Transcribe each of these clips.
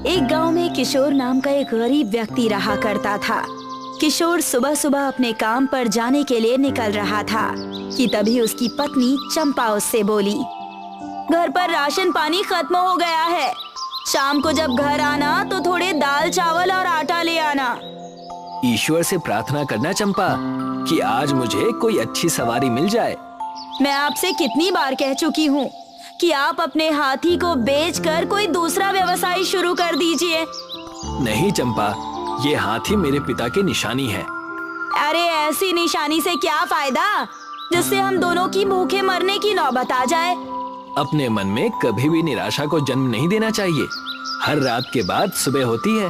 एक गांव में किशोर नाम का एक गरीब व्यक्ति रहा करता था। किशोर सुबह सुबह अपने काम पर जाने के लिए निकल रहा था कि तभी उसकी पत्नी चंपा उससे बोली, घर पर राशन पानी खत्म हो गया है। शाम को जब घर आना तो थोड़े दाल चावल और आटा ले आना। ईश्वर से प्रार्थना करना चंपा कि आज मुझे कोई अच्छी सवारी मिल जाए। मैं आपसे कितनी बार कह चुकी हूँ कि आप अपने हाथी को बेचकर कोई दूसरा व्यवसाय शुरू कर दीजिए। नहीं चंपा, ये हाथी मेरे पिता की निशानी है। अरे ऐसी निशानी से क्या फायदा जिससे हम दोनों की भूखे मरने की नौबत आ जाए। अपने मन में कभी भी निराशा को जन्म नहीं देना चाहिए। हर रात के बाद सुबह होती है।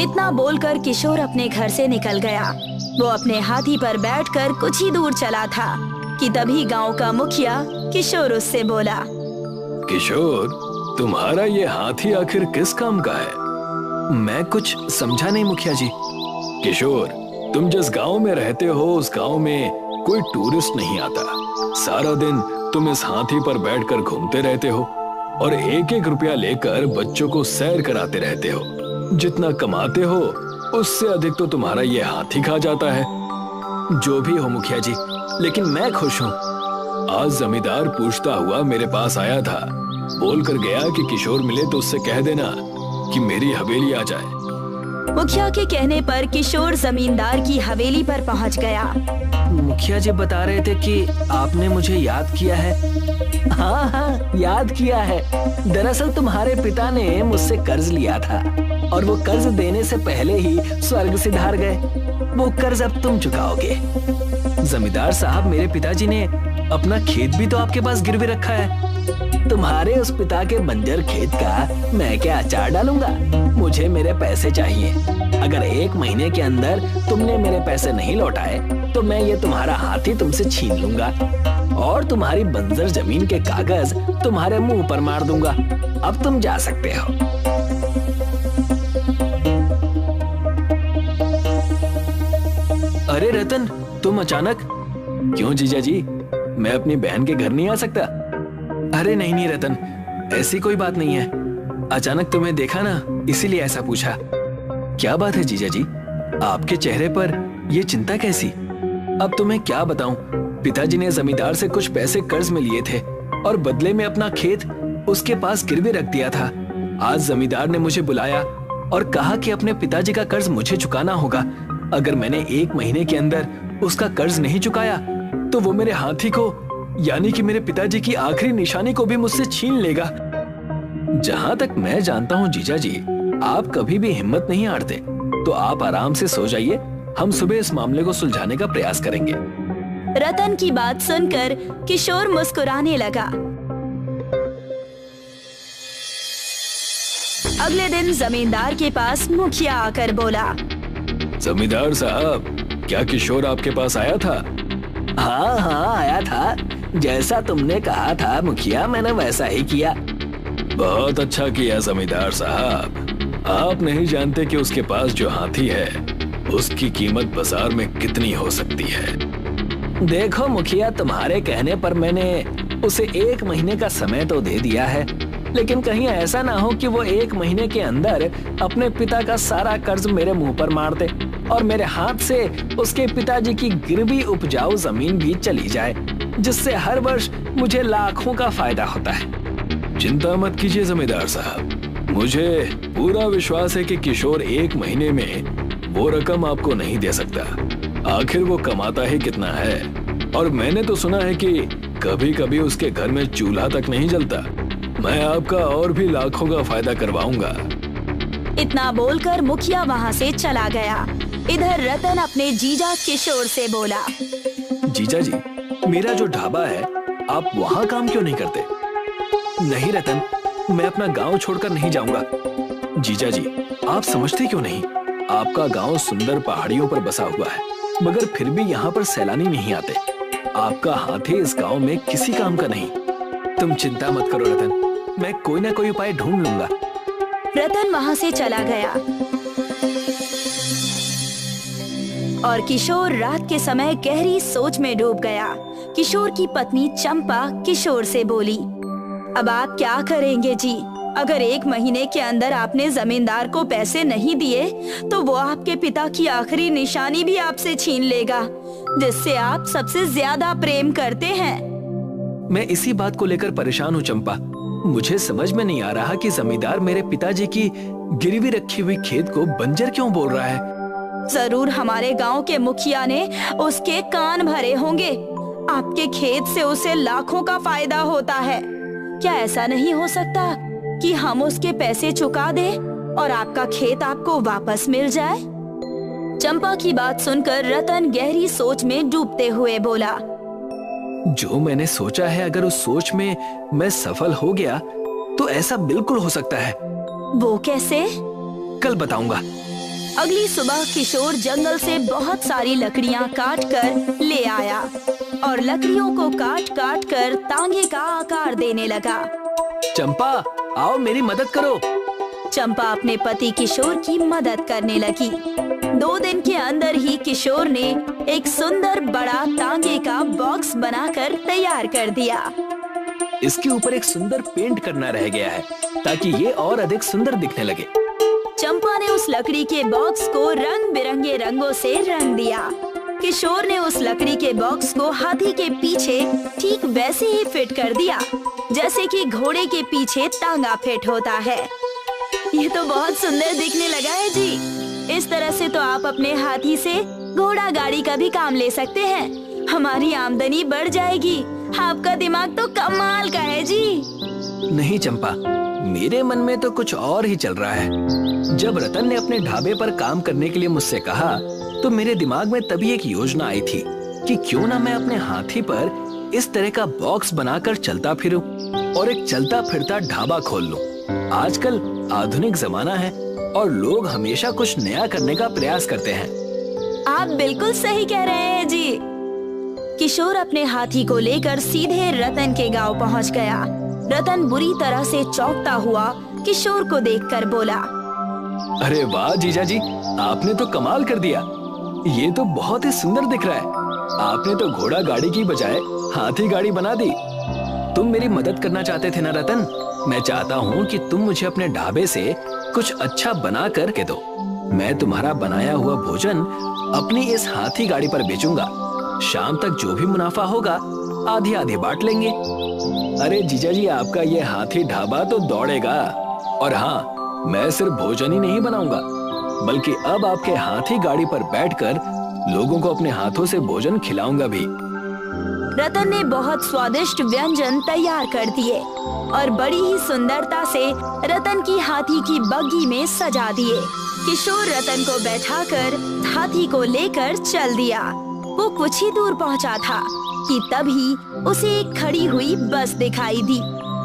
इतना बोलकर किशोर अपने घर से निकल गया। वो अपने हाथी पर बैठकर कुछ ही दूर चला था कि तभी गांव का मुखिया किशोर उससे बोला, किशोर, तुम्हारा ये हाथी आखिर किस काम का है? मैं कुछ समझा नहीं मुखिया जी। किशोर, तुम जिस गांव में रहते हो उस गांव में कोई टूरिस्ट नहीं आता। सारा दिन तुम इस हाथी पर बैठकर घूमते रहते हो और एक एक रुपया लेकर बच्चों को सैर कराते रहते हो। जितना कमाते हो उससे अधिक तो तुम्हारा ये हाथी खा जाता है। जो भी हो मुखिया जी, लेकिन मैं खुश हूँ। आज जमींदार पूछता हुआ मेरे पास आया था, बोल कर गया कि किशोर मिले तो उससे कह देना कि मेरी हवेली आ जाए। मुखिया के कहने पर किशोर जमींदार की हवेली पर पहुंच गया। मुखिया जी बता रहे थे कि आपने मुझे याद किया है। हाँ, याद किया है। दरअसल तुम्हारे पिता ने मुझसे कर्ज लिया था और वो कर्ज देने से पहले ही स्वर्ग सिधार गए। वो कर्ज अब तुम चुकाओगे। जमींदार साहब, मेरे पिताजी ने अपना खेत भी तो आपके पास गिरवी रखा है। तुम्हारे उस पिता के बंजर खेत का मैं क्या अचार डालूंगा? मुझे मेरे पैसे चाहिए। अगर 1 महीने के अंदर तुमने मेरे पैसे नहीं लौटाए तो मैं ये तुम्हारा हाथी तुमसे छीन लूंगा और तुम्हारी बंजर जमीन के कागज तुम्हारे मुंह पर मार दूंगा। अब तुम जा सकते हो। अरे रतन, तुम अचानक? क्यों जीजा जी, मैं अपनी बहन के घर नहीं आ सकता? अरे नहीं रतन, ऐसी कोई बात नहीं है। अचानक तुम्हें देखा ना, इसीलिए ऐसा पूछा। क्या बात है जीजा जी, आपके चेहरे पर ये चिंता कैसी? अब तुम्हें क्या बताऊं, पिताजी ने जमींदार से कुछ पैसे कर्ज में लिए थे और बदले में अपना खेत उसके पास गिरवी रख दिया था। आज जमींदार ने मुझे बुलाया और कहा कि अपने पिताजी का कर्ज मुझे चुकाना होगा। अगर मैंने 1 महीने के अंदर उसका कर्ज नहीं चुकाया तो वो मेरे हाथी को, यानी कि मेरे पिताजी की आखिरी निशानी को भी मुझसे छीन लेगा। जहां तक मैं जानता हूं जीजा जी, आप कभी भी हिम्मत नहीं हारते। तो आप आराम से सो जाइए, हम सुबह इस मामले को सुलझाने का प्रयास करेंगे। रतन की बात सुनकर किशोर मुस्कुराने लगा। अगले दिन जमींदार के पास मुखिया आकर बोला, जमींदार साहब, क्या किशोर आपके पास आया था? हाँ, आया था। जैसा तुमने कहा था मुखिया, मैंने वैसा ही किया। बहुत अच्छा किया जमींदार साहब। आप नहीं जानते कि उसके पास जो हाथी है उसकी कीमत बाजार में कितनी हो सकती है। देखो मुखिया, तुम्हारे कहने पर मैंने उसे 1 महीने का समय तो दे दिया है, लेकिन कहीं ऐसा ना हो कि वो 1 महीने के अंदर अपने पिता का सारा कर्ज मेरे मुंह पर मार दे और मेरे हाथ से उसके पिताजी की गिरवी उपजाऊ जमीन भी चली जाए, जिससे हर वर्ष मुझे लाखों का फायदा होता है। चिंता मत कीजिए जमींदार साहब, मुझे पूरा विश्वास है कि किशोर 1 महीने में वो रकम आपको नहीं दे सकता। आखिर वो कमाता ही कितना है, और मैंने तो सुना है कि कभी कभी उसके घर में चूल्हा तक नहीं जलता। मैं आपका और भी लाखों का फायदा करवाऊंगा। इतना बोलकर मुखिया वहाँ से चला गया। इधर रतन अपने जीजा किशोर से बोला, जीजा जी, मेरा जो ढाबा है, आप वहाँ काम क्यों नहीं करते? नहीं रतन, मैं अपना गांव छोड़कर नहीं जाऊंगा। जीजा जी, आप समझते क्यों नहीं? आपका गांव सुंदर पहाड़ियों पर बसा हुआ है, मगर फिर भी यहाँ पर सैलानी नहीं आते। आपका हाथी इस गांव में किसी काम का नहीं। तुम चिंता मत करो रतन, मैं कोई ना कोई उपाय ढूंढ लूंगा। रतन वहाँ से चला गया और किशोर रात के समय गहरी सोच में डूब गया। किशोर की पत्नी चंपा किशोर से बोली, अब आप क्या करेंगे जी? अगर 1 महीने के अंदर आपने जमींदार को पैसे नहीं दिए तो वो आपके पिता की आखिरी निशानी भी आपसे छीन लेगा, जिससे आप सबसे ज्यादा प्रेम करते हैं। मैं इसी बात को लेकर परेशान हूँ चंपा। मुझे समझ में नहीं आ रहा कि जमींदार मेरे पिताजी की गिरवी रखी हुई खेत को बंजर क्यों बोल रहा है। जरूर हमारे गांव के मुखिया ने उसके कान भरे होंगे। आपके खेत से उसे लाखों का फायदा होता है। क्या ऐसा नहीं हो सकता कि हम उसके पैसे चुका दें और आपका खेत आपको वापस मिल जाए? चंपा की बात सुनकर रतन गहरी सोच में डूबते हुए बोला, जो मैंने सोचा है, अगर उस सोच में मैं सफल हो गया तो ऐसा बिल्कुल हो सकता है। वो कैसे? कल बताऊंगा। अगली सुबह किशोर जंगल से बहुत सारी लकड़ियां काट कर ले आया और लकड़ियों को काट काट कर तांगे का आकार देने लगा। चंपा, आओ मेरी मदद करो। चंपा अपने पति किशोर की मदद करने लगी। 2 दिन के अंदर ही किशोर ने एक सुंदर बड़ा तांगे का बॉक्स बनाकर तैयार कर दिया। इसके ऊपर एक सुंदर पेंट करना रह गया है ताकि ये और अधिक सुंदर दिखने लगे। चंपा ने उस लकड़ी के बॉक्स को रंग बिरंगे रंगों से रंग दिया। किशोर ने उस लकड़ी के बॉक्स को हाथी के पीछे ठीक वैसे ही फिट कर दिया जैसे कि घोड़े के पीछे तांगा फिट होता है। ये तो बहुत सुंदर दिखने लगा है जी। इस तरह से तो आप अपने हाथी से घोड़ा गाड़ी का भी काम ले सकते हैं। हमारी आमदनी बढ़ जाएगी। आपका दिमाग तो कमाल का है जी। नहीं चंपा, मेरे मन में तो कुछ और ही चल रहा है। जब रतन ने अपने ढाबे पर काम करने के लिए मुझसे कहा तो मेरे दिमाग में तभी एक योजना आई थी कि क्यों ना मैं अपने हाथी पर इस तरह का बॉक्स बनाकर चलता फिरूं और एक चलता फिरता ढाबा खोल लूं। आजकल आधुनिक जमाना है और लोग हमेशा कुछ नया करने का प्रयास करते हैं। आप बिल्कुल सही कह रहे हैं जी। किशोर अपने हाथी को लेकर सीधे रतन के गांव पहुंच गया। रतन बुरी तरह से चौंकता हुआ किशोर को देखकर बोला, अरे वाह जीजा जी, आपने तो कमाल कर दिया। ये तो बहुत ही सुंदर दिख रहा है। आपने तो घोड़ा गाड़ी की बजाय हाथी गाड़ी बना दी। तुम मेरी मदद करना चाहते थे ना रतन? मैं चाहता हूँ कि तुम मुझे अपने ढाबे से कुछ अच्छा बना कर के दो। मैं तुम्हारा बनाया हुआ भोजन अपनी इस हाथी गाड़ी पर बेचूंगा। शाम तक जो भी मुनाफा होगा आधी आधी बांट लेंगे। अरे जीजा जी, आपका ये हाथी ढाबा तो दौड़ेगा। और हाँ, मैं सिर्फ भोजन ही नहीं बनाऊंगा बल्कि अब आपके हाथी गाड़ी पर बैठकर लोगों को अपने हाथों से भोजन खिलाऊंगा भी। रतन ने बहुत स्वादिष्ट व्यंजन तैयार कर दिए और बड़ी ही सुंदरता से रतन की हाथी की बग्गी में सजा दिए। किशोर रतन को बैठाकर हाथी को लेकर चल दिया। वो कुछ ही दूर पहुंचा था कि तभी उसे एक खड़ी हुई बस दिखाई दी।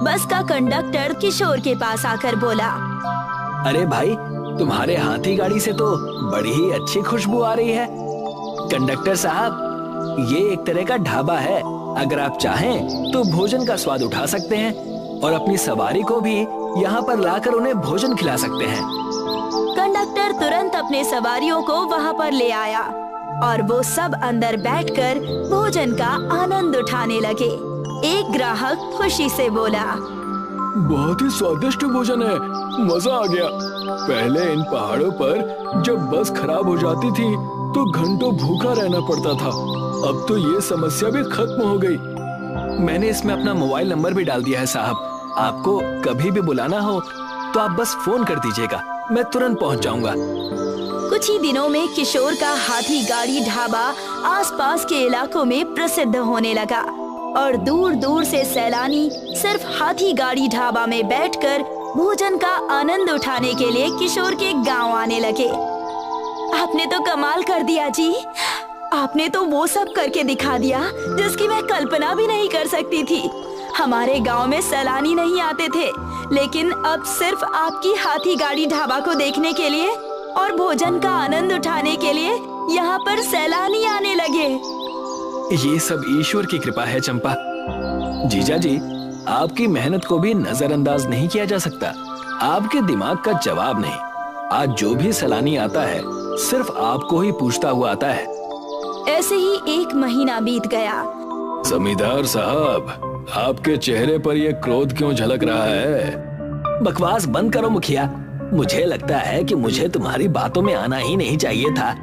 बस का कंडक्टर किशोर के पास आकर बोला, अरे भाई, तुम्हारे हाथी गाड़ी से तो बड़ी ही अच्छी खुशबू आ रही है। कंडक्टर साहब, ये एक तरह का ढाबा है। अगर आप चाहें तो भोजन का स्वाद उठा सकते हैं और अपनी सवारी को भी यहाँ पर लाकर उन्हें भोजन खिला सकते हैं। कंडक्टर तुरंत अपने सवारियों को वहाँ पर ले आया और वो सब अंदर बैठकर भोजन का आनंद उठाने लगे। एक ग्राहक खुशी से बोला, बहुत ही स्वादिष्ट भोजन है, मजा आ गया। पहले इन पहाड़ों पर जब बस खराब हो जाती थी तो घंटों भूखा रहना पड़ता था। अब तो ये समस्या भी खत्म हो गई। मैंने इसमें अपना मोबाइल नंबर भी डाल दिया है साहब। आपको कभी भी बुलाना हो तो आप बस फोन कर दीजिएगा, मैं तुरंत पहुंच जाऊंगा। कुछ ही दिनों में किशोर का हाथी गाड़ी ढाबा आसपास के इलाकों में प्रसिद्ध होने लगा और दूर दूर से सैलानी सिर्फ हाथी गाड़ी ढाबा में बैठकर भोजन का आनंद उठाने के लिए किशोर के गांव आने लगे। आपने तो कमाल कर दिया जी। आपने तो वो सब करके दिखा दिया जिसकी मैं कल्पना भी नहीं कर सकती थी। हमारे गांव में सैलानी नहीं आते थे, लेकिन अब सिर्फ आपकी हाथी गाड़ी ढाबा को देखने के लिए और भोजन का आनंद उठाने के लिए यहाँ पर सैलानी आने लगे। ये सब ईश्वर की कृपा है चंपा। जीजा जी, आपकी मेहनत को भी नजरअंदाज नहीं किया जा सकता। आपके दिमाग का जवाब नहीं। आज जो भी सैलानी आता है सिर्फ आपको ही पूछता हुआ आता है। ऐसे ही 1 महीना बीत गया। जमींदार साहब, आपके चेहरे पर ये क्रोध क्यों झलक रहा है? बकवास बंद करो मुखिया। मुझे लगता है कि मुझे तुम्हारी बातों में आना ही नहीं चाहिए था।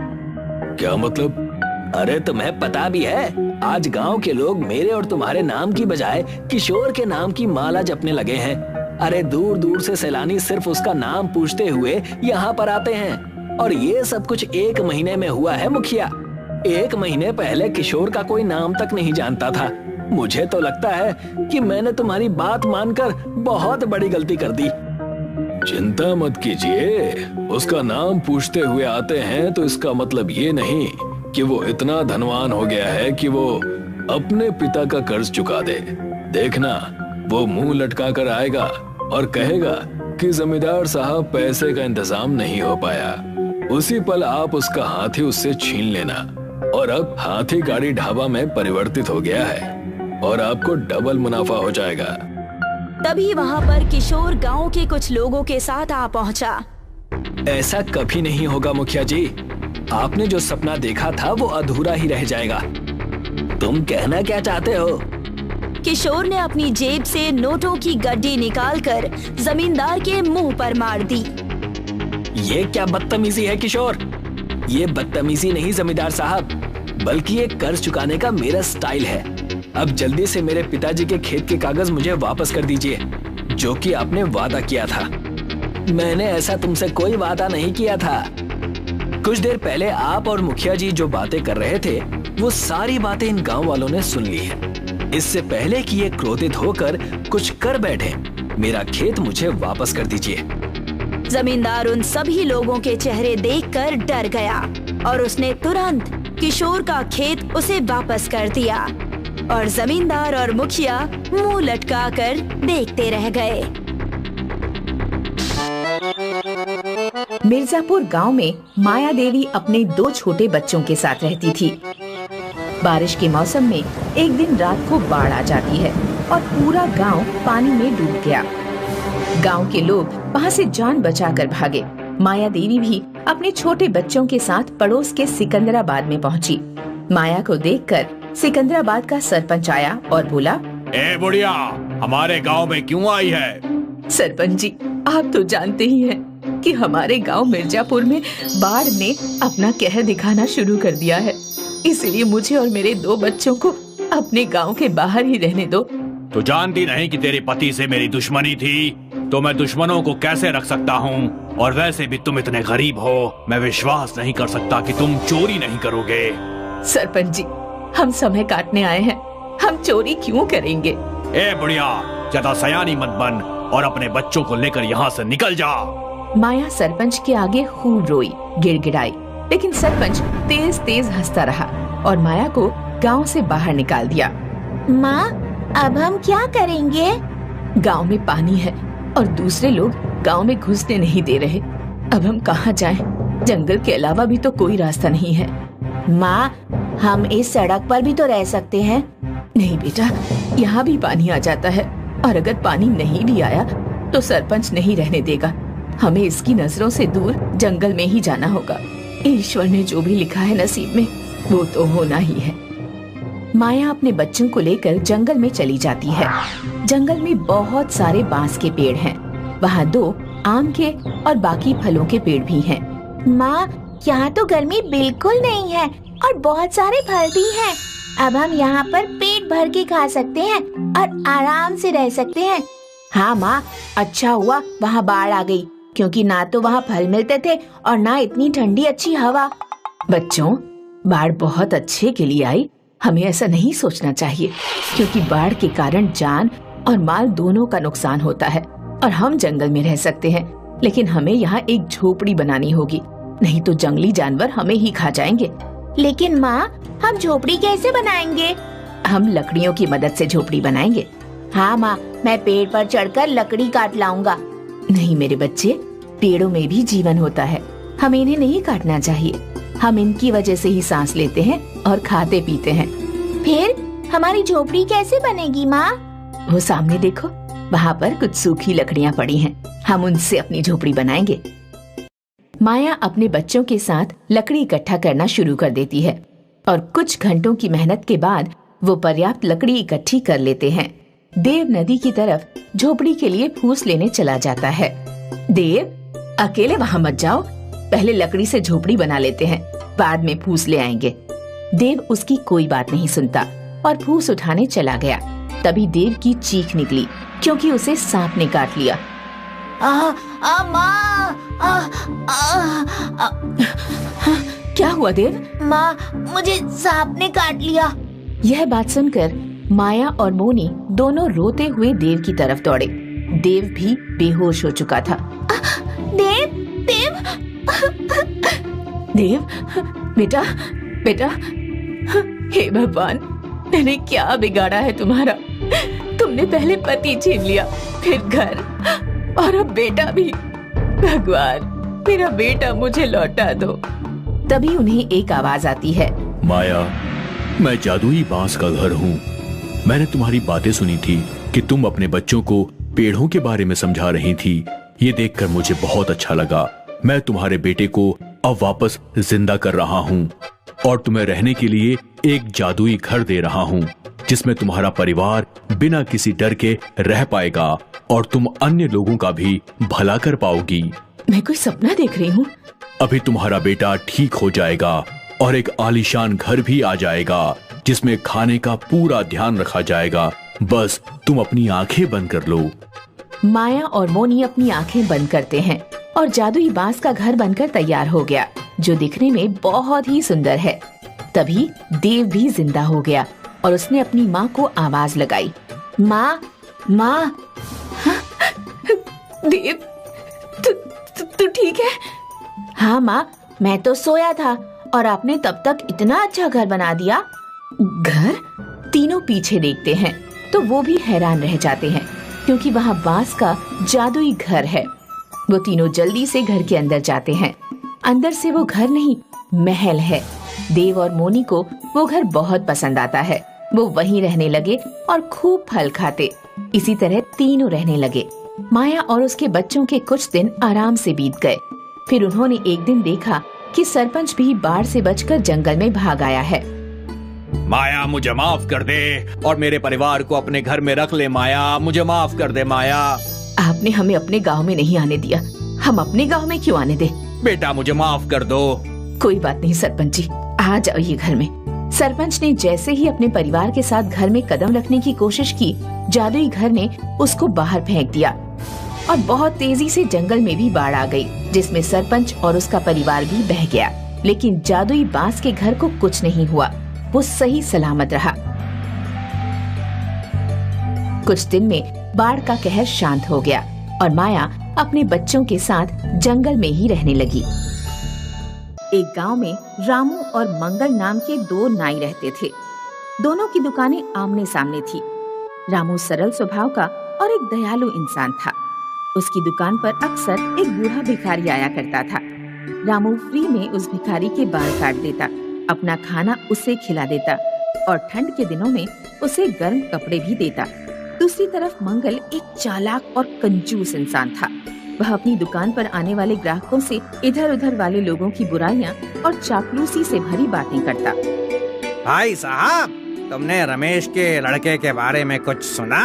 क्या मतलब? अरे तुम्हें पता भी है, आज गांव के लोग मेरे और तुम्हारे नाम की बजाय किशोर के नाम की माला जपने लगे हैं। अरे दूर दूर से सैलानी सिर्फ उसका नाम पूछते हुए यहाँ पर आते हैं। और ये सब कुछ 1 महीने में हुआ है मुखिया। 1 महीने पहले किशोर का कोई नाम तक नहीं जानता था। मुझे तो लगता है कि मैंने तुम्हारी बात मानकर बहुत बड़ी गलती कर दी। चिंता मत कीजिए, उसका नाम पूछते हुए आते हैं तो इसका मतलब ये नहीं कि वो इतना धनवान हो गया है कि वो अपने पिता का कर्ज चुका दे। देखना, वो मुंह लटका कर आएगा और कहेगा कि जमींदार साहब पैसे का इंतजाम नहीं हो पाया। उसी पल आप उसका हाथी उससे छीन लेना। और अब हाथी गाड़ी ढाबा में परिवर्तित हो गया है और आपको डबल मुनाफा हो जाएगा। तभी वहाँ पर किशोर गांव के कुछ लोगों के साथ आ पहुँचा। ऐसा कभी नहीं होगा मुखिया जी। आपने जो सपना देखा था वो अधूरा ही रह जाएगा। तुम कहना क्या चाहते हो? किशोर ने अपनी जेब से नोटों की गड्डी निकालकर जमींदार के मुंह पर मार दी। ये क्या बदतमीजी है किशोर? ये बदतमीजी नहीं जमींदार साहब, बल्कि ये कर्ज चुकाने का मेरा स्टाइल है। अब जल्दी से मेरे पिताजी के खेत के कागज मुझे वापस कर दीजिए, जो कि आपने वादा किया था। मैंने ऐसा तुमसे कोई वादा नहीं किया था। कुछ देर पहले आप और मुखिया जी जो बातें कर रहे थे, वो सारी बातें इन गांव वालों ने सुन ली है। इससे पहले कि ये क्रोधित होकर कुछ कर बैठे, मेरा खेत मुझे वापस कर दीजिए। जमींदार उन सभी लोगों के चेहरे देखकर डर गया और उसने तुरंत किशोर का खेत उसे वापस कर दिया। और जमींदार और मुखिया मुंह लटकाकर देखते रह गए। मिर्जापुर गांव में माया देवी अपने 2 छोटे बच्चों के साथ रहती थी। बारिश के मौसम में एक दिन रात को बाढ़ आ जाती है और पूरा गांव पानी में डूब गया। गांव के लोग वहां से जान बचाकर भागे। माया देवी भी अपने छोटे बच्चों के साथ पड़ोस के सिकंदराबाद में पहुंची। माया को देखकर सिकंदराबाद का सरपंच आया और बोला, ए बुढ़िया, हमारे गांव में क्यों आई है? सरपंच जी, आप तो जानते ही हैं कि हमारे गांव मिर्जापुर में बाढ़ ने अपना कहर दिखाना शुरू कर दिया है। इसलिए मुझे और मेरे 2 बच्चों को अपने गांव के बाहर ही रहने दो। तो जानती नहीं कि तेरे पति से मेरी दुश्मनी थी, तो मैं दुश्मनों को कैसे रख सकता हूँ? और वैसे भी तुम इतने गरीब हो, मैं विश्वास नहीं कर सकता कि तुम चोरी नहीं करोगे। सरपंच जी, हम समय काटने आए हैं, हम चोरी क्यों करेंगे? ए बुढ़िया, ज्यादा सयानी मत बन और अपने बच्चों को लेकर यहाँ से निकल जा। माया सरपंच के आगे खूब रोई, गिड़गिड़ाई, लेकिन सरपंच तेज तेज हंसता रहा और माया को गांव से बाहर निकाल दिया। माँ, अब हम क्या करेंगे? गांव में पानी है और दूसरे लोग गांव में घुसने नहीं दे रहे। अब हम कहाँ जाएं? जंगल के अलावा भी तो कोई रास्ता नहीं है। माँ, हम इस सड़क पर भी तो रह सकते हैं। नहीं बेटा, यहाँ भी पानी आ जाता है और अगर पानी नहीं भी आया तो सरपंच नहीं रहने देगा। हमें इसकी नजरों से दूर जंगल में ही जाना होगा। ईश्वर ने जो भी लिखा है नसीब में, वो तो होना ही है। माया अपने बच्चों को लेकर जंगल में चली जाती है। जंगल में बहुत सारे बांस के पेड़ हैं। वहाँ 2 आम के और बाकी फलों के पेड़ भी हैं। माँ, यहाँ तो गर्मी बिल्कुल नहीं है और बहुत सारे फल भी हैं। अब हम यहाँ पर पेट भर के खा सकते हैं और आराम से रह सकते हैं। हाँ माँ, अच्छा हुआ वहाँ बाढ़ आ गई, क्योंकि ना तो वहाँ फल मिलते थे और ना इतनी ठंडी अच्छी हवा। बच्चों, बाढ़ बहुत अच्छे के लिए आई। हमें ऐसा नहीं सोचना चाहिए, क्योंकि बाढ़ के कारण जान और माल दोनों का नुकसान होता है। और हम जंगल में रह सकते हैं, लेकिन हमें यहाँ एक झोपड़ी बनानी होगी, नहीं तो जंगली जानवर हमें ही खा जाएंगे। लेकिन माँ, हम झोपड़ी कैसे बनाएंगे? हम लकड़ियों की मदद से झोपड़ी बनाएंगे। हाँ माँ, मैं पेड़ पर चढ़कर लकड़ी काट लाऊंगा। नहीं मेरे बच्चे, पेड़ों में भी जीवन होता है, हमें इन्हें नहीं काटना चाहिए। हम इनकी वजह से ही सांस लेते हैं और खाते पीते हैं। फिर हमारी झोपड़ी कैसे बनेगी माँ? वो सामने देखो, वहाँ पर कुछ सूखी लकड़ियाँ पड़ी हैं, हम उनसे अपनी झोपड़ी बनाएंगे। माया अपने बच्चों के साथ लकड़ी इकट्ठा करना शुरू कर देती है और कुछ घंटों की मेहनत के बाद वो पर्याप्त लकड़ी इकट्ठी कर लेते हैं। देव नदी की तरफ झोपड़ी के लिए फूस लेने चला जाता है। देव, अकेले वहाँ मत जाओ, पहले लकड़ी से झोपड़ी बना लेते हैं, बाद में फूस ले आएंगे। देव उसकी कोई बात नहीं सुनता और फूस उठाने चला गया। तभी देव की चीख निकली क्योंकि उसे सांप ने काट लिया। माँ, क्या हुआ देव? माँ, मुझे सांप ने काट लिया। यह बात सुनकर माया और मोनी दोनों रोते हुए देव की तरफ दौड़े। देव भी बेहोश हो चुका था। देव, देव, देव, बेटा, बेटा, हे भगवान, मैंने क्या बिगाड़ा है तुम्हारा? तुमने पहले पति छीन लिया, फिर घर, और अब बेटा भी। भगवान, मेरा बेटा मुझे लौटा दो। तभी उन्हें एक आवाज आती है। माया, मैं जादुई बांस का घर हूँ। मैंने तुम्हारी बातें सुनी थी कि तुम अपने बच्चों को पेड़ों के बारे में समझा रही थी। ये देखकर मुझे बहुत अच्छा लगा। मैं तुम्हारे बेटे को अब वापस जिंदा कर रहा हूँ और तुम्हें रहने के लिए एक जादुई घर दे रहा हूँ, जिसमें तुम्हारा परिवार बिना किसी डर के रह पाएगा और तुम अन्य लोगों का भी भला कर पाओगी। मैं कोई सपना देख रही हूँ? अभी तुम्हारा बेटा ठीक हो जाएगा और एक आलीशान घर भी आ जाएगा, जिसमें खाने का पूरा ध्यान रखा जाएगा। बस तुम अपनी आंखें बंद कर लो। माया और मोनी अपनी आंखें बंद करते हैं और जादुई बांस का घर बनकर तैयार हो गया, जो दिखने में बहुत ही सुंदर है। तभी देव भी जिंदा हो गया और उसने अपनी माँ को आवाज लगाई। माँ, माँ। देव, तू ठीक है? हाँ माँ, मैं तो सोया था और आपने तब तक इतना अच्छा घर बना दिया। घर? तीनों पीछे देखते हैं तो वो भी हैरान रह जाते हैं, क्योंकि वहाँ बांस का जादुई घर है। वो तीनों जल्दी से घर के अंदर जाते हैं। अंदर से वो घर नहीं, महल है। देव और मोनी को वो घर बहुत पसंद आता है। वो वहीं रहने लगे और खूब फल खाते। इसी तरह तीनों रहने लगे। माया और उसके बच्चों के कुछ दिन आराम से बीत गए। फिर उन्होंने एक दिन देखा कि सरपंच भी बाढ़ से बचकर जंगल में भाग आया है। माया, मुझे माफ कर दे और मेरे परिवार को अपने घर में रख ले। माया, मुझे माफ कर दे। माया, आपने हमें अपने गांव में नहीं आने दिया, हम अपने गांव में क्यों आने दे? बेटा, मुझे माफ कर दो। कोई बात नहीं सरपंच जी, आ जाइए घर में। सरपंच ने जैसे ही अपने परिवार के साथ घर में कदम रखने की कोशिश की, जादुई घर ने उसको बाहर फेंक दिया और बहुत तेजी से जंगल में भी बाढ़ आ गई, जिसमें सरपंच और उसका परिवार भी बह गया। लेकिन जादुई बांस के घर को कुछ नहीं हुआ, वो सही सलामत रहा। कुछ दिन में बाढ़ का कहर शांत हो गया और माया अपने बच्चों के साथ जंगल में ही रहने लगी। एक गांव में रामू और मंगल नाम के दो नाई रहते थे। दोनों की दुकानें आमने सामने थी। रामू सरल स्वभाव का और एक दयालु इंसान था। उसकी दुकान पर अक्सर एक बूढ़ा भिखारी आया करता था। रामू फ्री में उस भिखारी के बाल काट देता, अपना खाना उसे खिला देता और ठंड के दिनों में उसे गर्म कपड़े भी देता। दूसरी तरफ मंगल एक चालाक और कंजूस इंसान था। वह अपनी दुकान पर आने वाले ग्राहकों से इधर उधर वाले लोगों की बुराइयां और चापलूसी से भरी बातें करता। भाई साहब, तुमने रमेश के लड़के के बारे में कुछ सुना?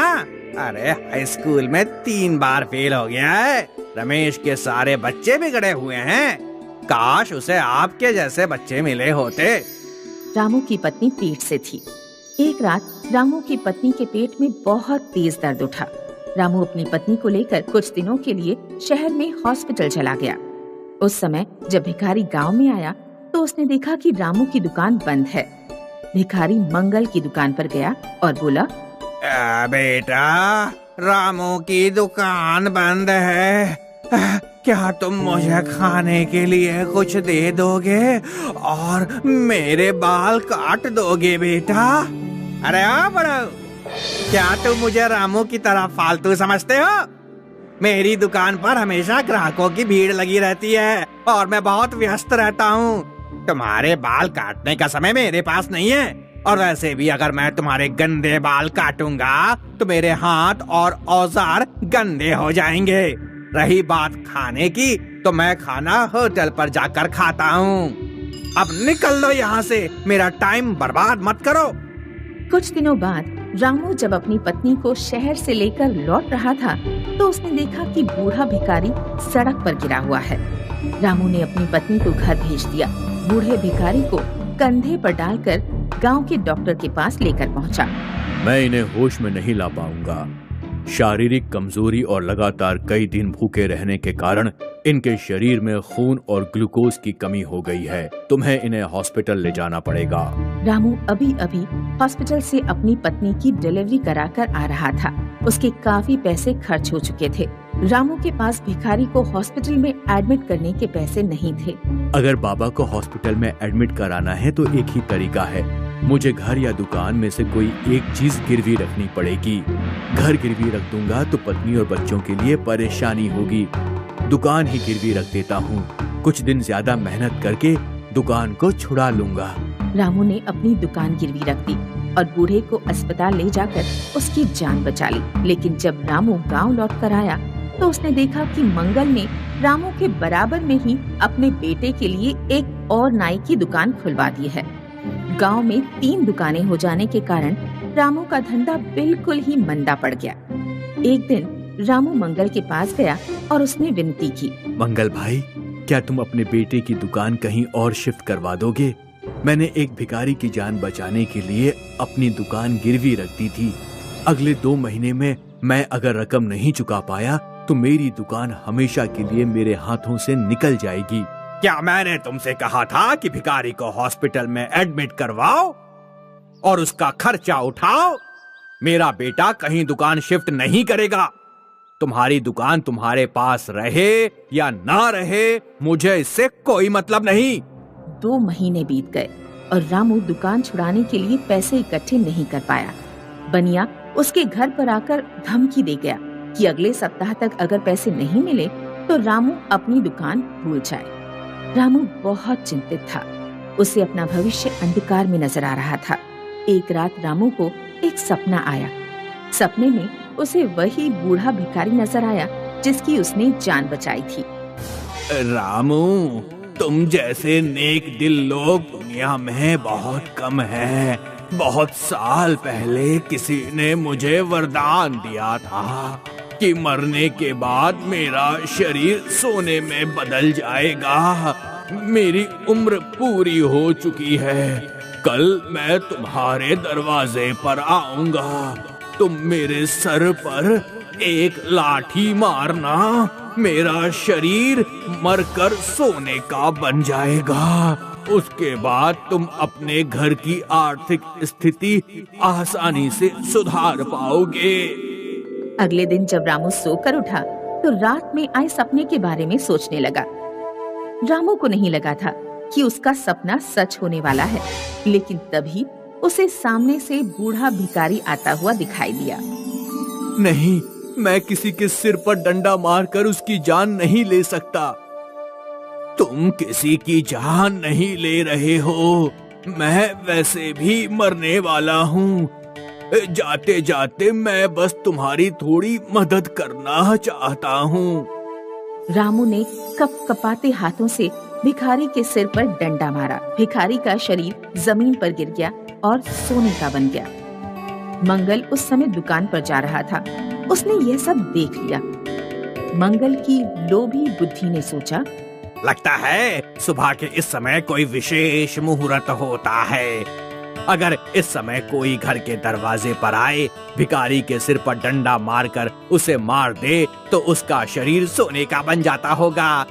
अरे हाई स्कूल में 3 बार फेल हो गया है। रमेश के सारे बच्चे बिगड़े हुए हैं। काश उसे आपके जैसे बच्चे मिले होते। रामू की पत्नी पेट से थी। एक रात रामू की पत्नी के पेट में बहुत तेज दर्द उठा। रामू अपनी पत्नी को लेकर कुछ दिनों के लिए शहर में हॉस्पिटल चला गया। उस समय जब भिखारी गांव में आया तो उसने देखा कि रामू की दुकान बंद है। भिखारी मंगल की दुकान पर गया और बोला, बेटा, रामू की दुकान बंद है। क्या तुम मुझे खाने के लिए कुछ दे दोगे और मेरे बाल काट दोगे बेटा? अरे बड़ो, क्या तुम मुझे रामू की तरह फालतू समझते हो? मेरी दुकान पर हमेशा ग्राहकों की भीड़ लगी रहती है और मैं बहुत व्यस्त रहता हूँ। तुम्हारे बाल काटने का समय मेरे पास नहीं है और वैसे भी अगर मैं तुम्हारे गंदे बाल काटूंगा तो मेरे हाथ और औजार गंदे हो जाएंगे। रही बात खाने की, तो मैं खाना होटल पर जाकर खाता हूँ। अब निकल लो यहाँ से, मेरा टाइम बर्बाद मत करो। कुछ दिनों बाद रामू जब अपनी पत्नी को शहर से लेकर लौट रहा था तो उसने देखा कि बूढ़ा भिखारी सड़क पर गिरा हुआ है। रामू ने अपनी पत्नी को घर भेज दिया। बूढ़े भिखारी को कंधे पर डालकर गांव के डॉक्टर के पास लेकर पहुंचा। मैं इन्हें होश में नहीं ला पाऊंगा। शारीरिक कमजोरी और लगातार कई दिन भूखे रहने के कारण इनके शरीर में खून और ग्लूकोज की कमी हो गई है। तुम्हें इन्हें हॉस्पिटल ले जाना पड़ेगा। रामू अभी अभी हॉस्पिटल से अपनी पत्नी की डिलीवरी कराकर आ रहा था। उसके काफी पैसे खर्च हो चुके थे। रामू के पास भिखारी को हॉस्पिटल में एडमिट करने के पैसे नहीं थे। अगर बाबा को हॉस्पिटल में एडमिट कराना है तो एक ही तरीका है, मुझे घर या दुकान में से कोई एक चीज गिरवी रखनी पड़ेगी। घर गिरवी रख दूंगा तो पत्नी और बच्चों के लिए परेशानी होगी। दुकान ही गिरवी रख देता हूँ। कुछ दिन ज्यादा मेहनत करके दुकान को छुड़ा लूंगा। रामू ने अपनी दुकान गिरवी रख दी और बूढ़े को अस्पताल ले जाकर उसकी जान बचा ली। लेकिन जब रामू गांव लौट कर आया तो उसने देखा कि मंगल ने रामू के बराबर में ही अपने बेटे के लिए एक और नाई की दुकान खुलवा दी है। गांव में 3 दुकानें हो जाने के कारण रामू का धंधा बिल्कुल ही मंदा पड़ गया। एक दिन रामू मंगल के पास गया और उसने विनती की। मंगल भाई, क्या तुम अपने बेटे की दुकान कहीं और शिफ्ट करवा दोगे? मैंने एक भिखारी की जान बचाने के लिए अपनी दुकान गिरवी रख दी थी। अगले 2 महीने में मैं अगर रकम नहीं चुका पाया तो मेरी दुकान हमेशा के लिए मेरे हाथों से निकल जाएगी। क्या मैंने तुमसे कहा था कि भिखारी को हॉस्पिटल में एडमिट करवाओ और उसका खर्चा उठाओ? मेरा बेटा कहीं दुकान शिफ्ट नहीं करेगा। तुम्हारी दुकान तुम्हारे पास रहे या ना रहे, मुझे इससे कोई मतलब नहीं। 2 महीने बीत गए और रामू दुकान छुड़ाने के लिए पैसे इकट्ठे नहीं कर पाया। बनिया उसके घर पर आकर धमकी दे गया कि अगले सप्ताह तक अगर पैसे नहीं मिले तो रामू अपनी दुकान भूल जाए। रामू बहुत चिंतित था। उसे अपना भविष्य अंधकार में नजर आ रहा था। एक रात रामू को एक सपना आया। सपने में उसे वही बूढ़ा भिखारी नजर आया जिसकी उसने जान बचाई थी। रामू, तुम जैसे नेक दिल लोग दुनिया में बहुत कम हैं। बहुत साल पहले किसी ने मुझे वरदान दिया था कि मरने के बाद मेरा शरीर सोने में बदल जाएगा। मेरी उम्र पूरी हो चुकी है। कल मैं तुम्हारे दरवाजे पर आऊंगा। तुम मेरे सर पर एक लाठी मारना, मेरा शरीर मरकर सोने का बन जाएगा। उसके बाद तुम अपने घर की आर्थिक स्थिति आसानी से सुधार पाओगे। अगले दिन जब रामू सोकर उठा तो रात में आए सपने के बारे में सोचने लगा। रामू को नहीं लगा था कि उसका सपना सच होने वाला है, लेकिन तभी उसे सामने से बूढ़ा भिखारी आता हुआ दिखाई दिया। नहीं, मैं किसी के सिर पर डंडा मारकर उसकी जान नहीं ले सकता। तुम किसी की जान नहीं ले रहे हो। मैं वैसे भी मरने वाला हूँ। जाते जाते मैं बस तुम्हारी थोड़ी मदद करना चाहता हूँ। रामू ने कपकपाते हाथों से भिखारी के सिर पर डंडा मारा। भिखारी का शरीर जमीन पर गिर गया और सोने का बन गया। मंगल उस समय दुकान पर जा रहा था। उसने यह सब देख लिया। मंगल की लोभी बुद्धि ने सोचा, लगता है सुबह के इस समय कोई विशेष मुहूर्त होता है। अगर इस समय कोई घर के दरवाजे पर आए, भिखारी के सिर पर डंडा मारकर उसे मार दे तो उसका शरीर सोने का बन जाता होगा।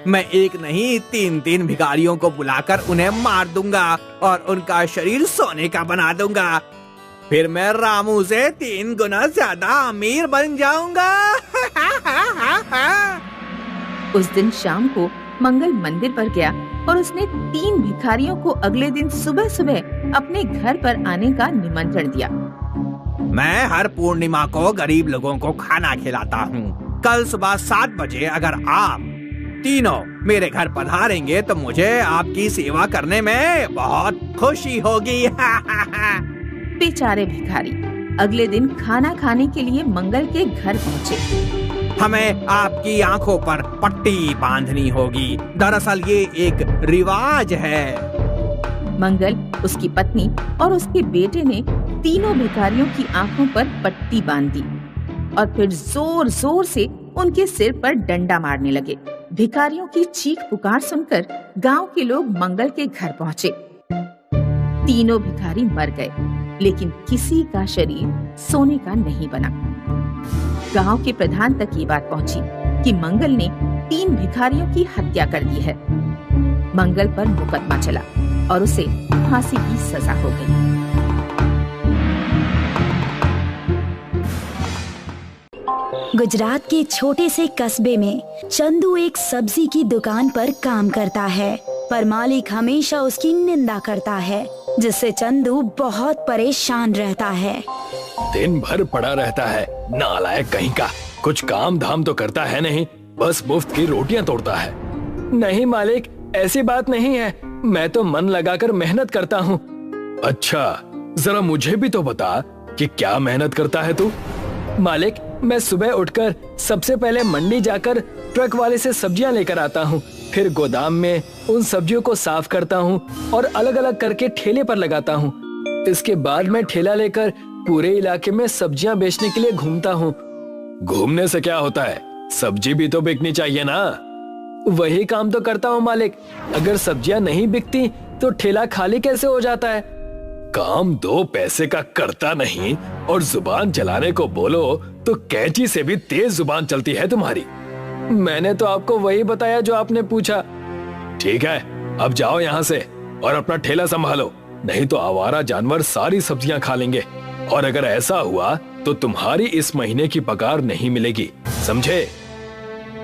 मैं एक नहीं 3 भिखारियों को बुलाकर उन्हें मार दूंगा और उनका शरीर सोने का बना दूंगा। फिर मैं रामू से 3 गुना ज्यादा अमीर बन जाऊंगा। उस दिन शाम को मंगल मंदिर पर गया और उसने 3 भिखारियों को अगले दिन सुबह सुबह अपने घर पर आने का निमंत्रण दिया। मैं हर पूर्णिमा को गरीब लोगों को खाना खिलाता हूँ। कल सुबह 7 बजे अगर आप तीनों मेरे घर पधारेंगे तो मुझे आपकी सेवा करने में बहुत खुशी होगी। बेचारे भिखारी अगले दिन खाना खाने के लिए मंगल के घर पहुँचे। हमें आपकी आंखों पर पट्टी बांधनी होगी। दरअसल ये एक रिवाज है। मंगल, उसकी पत्नी और उसके बेटे ने तीनों भिखारियों की आंखों पर पट्टी बांध दी और फिर जोर जोर से उनके सिर पर डंडा मारने लगे। भिखारियों की चीख पुकार सुनकर गांव के लोग मंगल के घर पहुंचे। तीनों भिखारी मर गए, लेकिन किसी का शरीर सोने का नहीं बना। गांव के प्रधान तक ये बात पहुंची कि मंगल ने 3 भिखारियों की हत्या कर दी है। मंगल पर मुकदमा चला और उसे फांसी की सजा हो गई। गुजरात के छोटे से कस्बे में चंदू एक सब्जी की दुकान पर काम करता है, पर मालिक हमेशा उसकी निंदा करता है, जिससे चंदू बहुत परेशान रहता है। दिन भर पड़ा रहता है, नालायक कहीं का। कुछ काम धाम तो करता है नहीं, बस मुफ्त की रोटियां तोड़ता है। नहीं मालिक, ऐसी बात नहीं है, मैं तो मन लगाकर मेहनत करता हूँ। अच्छा, जरा मुझे भी तो बता कि क्या मेहनत करता है तू? मालिक, मैं सुबह उठकर सबसे पहले मंडी जाकर ट्रक वाले से सब्जियां लेकर आता हूँ, फिर गोदाम में उन सब्जियों को साफ करता हूँ और अलग अलग करके ठेले पर लगाता हूँ। इसके बाद मैं ठेला लेकर पूरे इलाके में सब्जियां बेचने के लिए घूमता हूँ। घूमने से क्या होता है, सब्जी भी तो बिकनी चाहिए ना। वही काम तो करता हूँ मालिक, अगर सब्जियां नहीं बिकती तो ठेला खाली कैसे हो जाता है। काम 2 पैसे का करता नहीं और जुबान चलाने को बोलो तो कैंची से भी तेज जुबान चलती है तुम्हारी। मैंने तो आपको वही बताया जो आपने पूछा। ठीक है, अब जाओ यहाँ से और अपना ठेला संभालो, नहीं तो आवारा जानवर सारी सब्जियां खा लेंगे, और अगर ऐसा हुआ तो तुम्हारी इस महीने की पगार नहीं मिलेगी, समझे?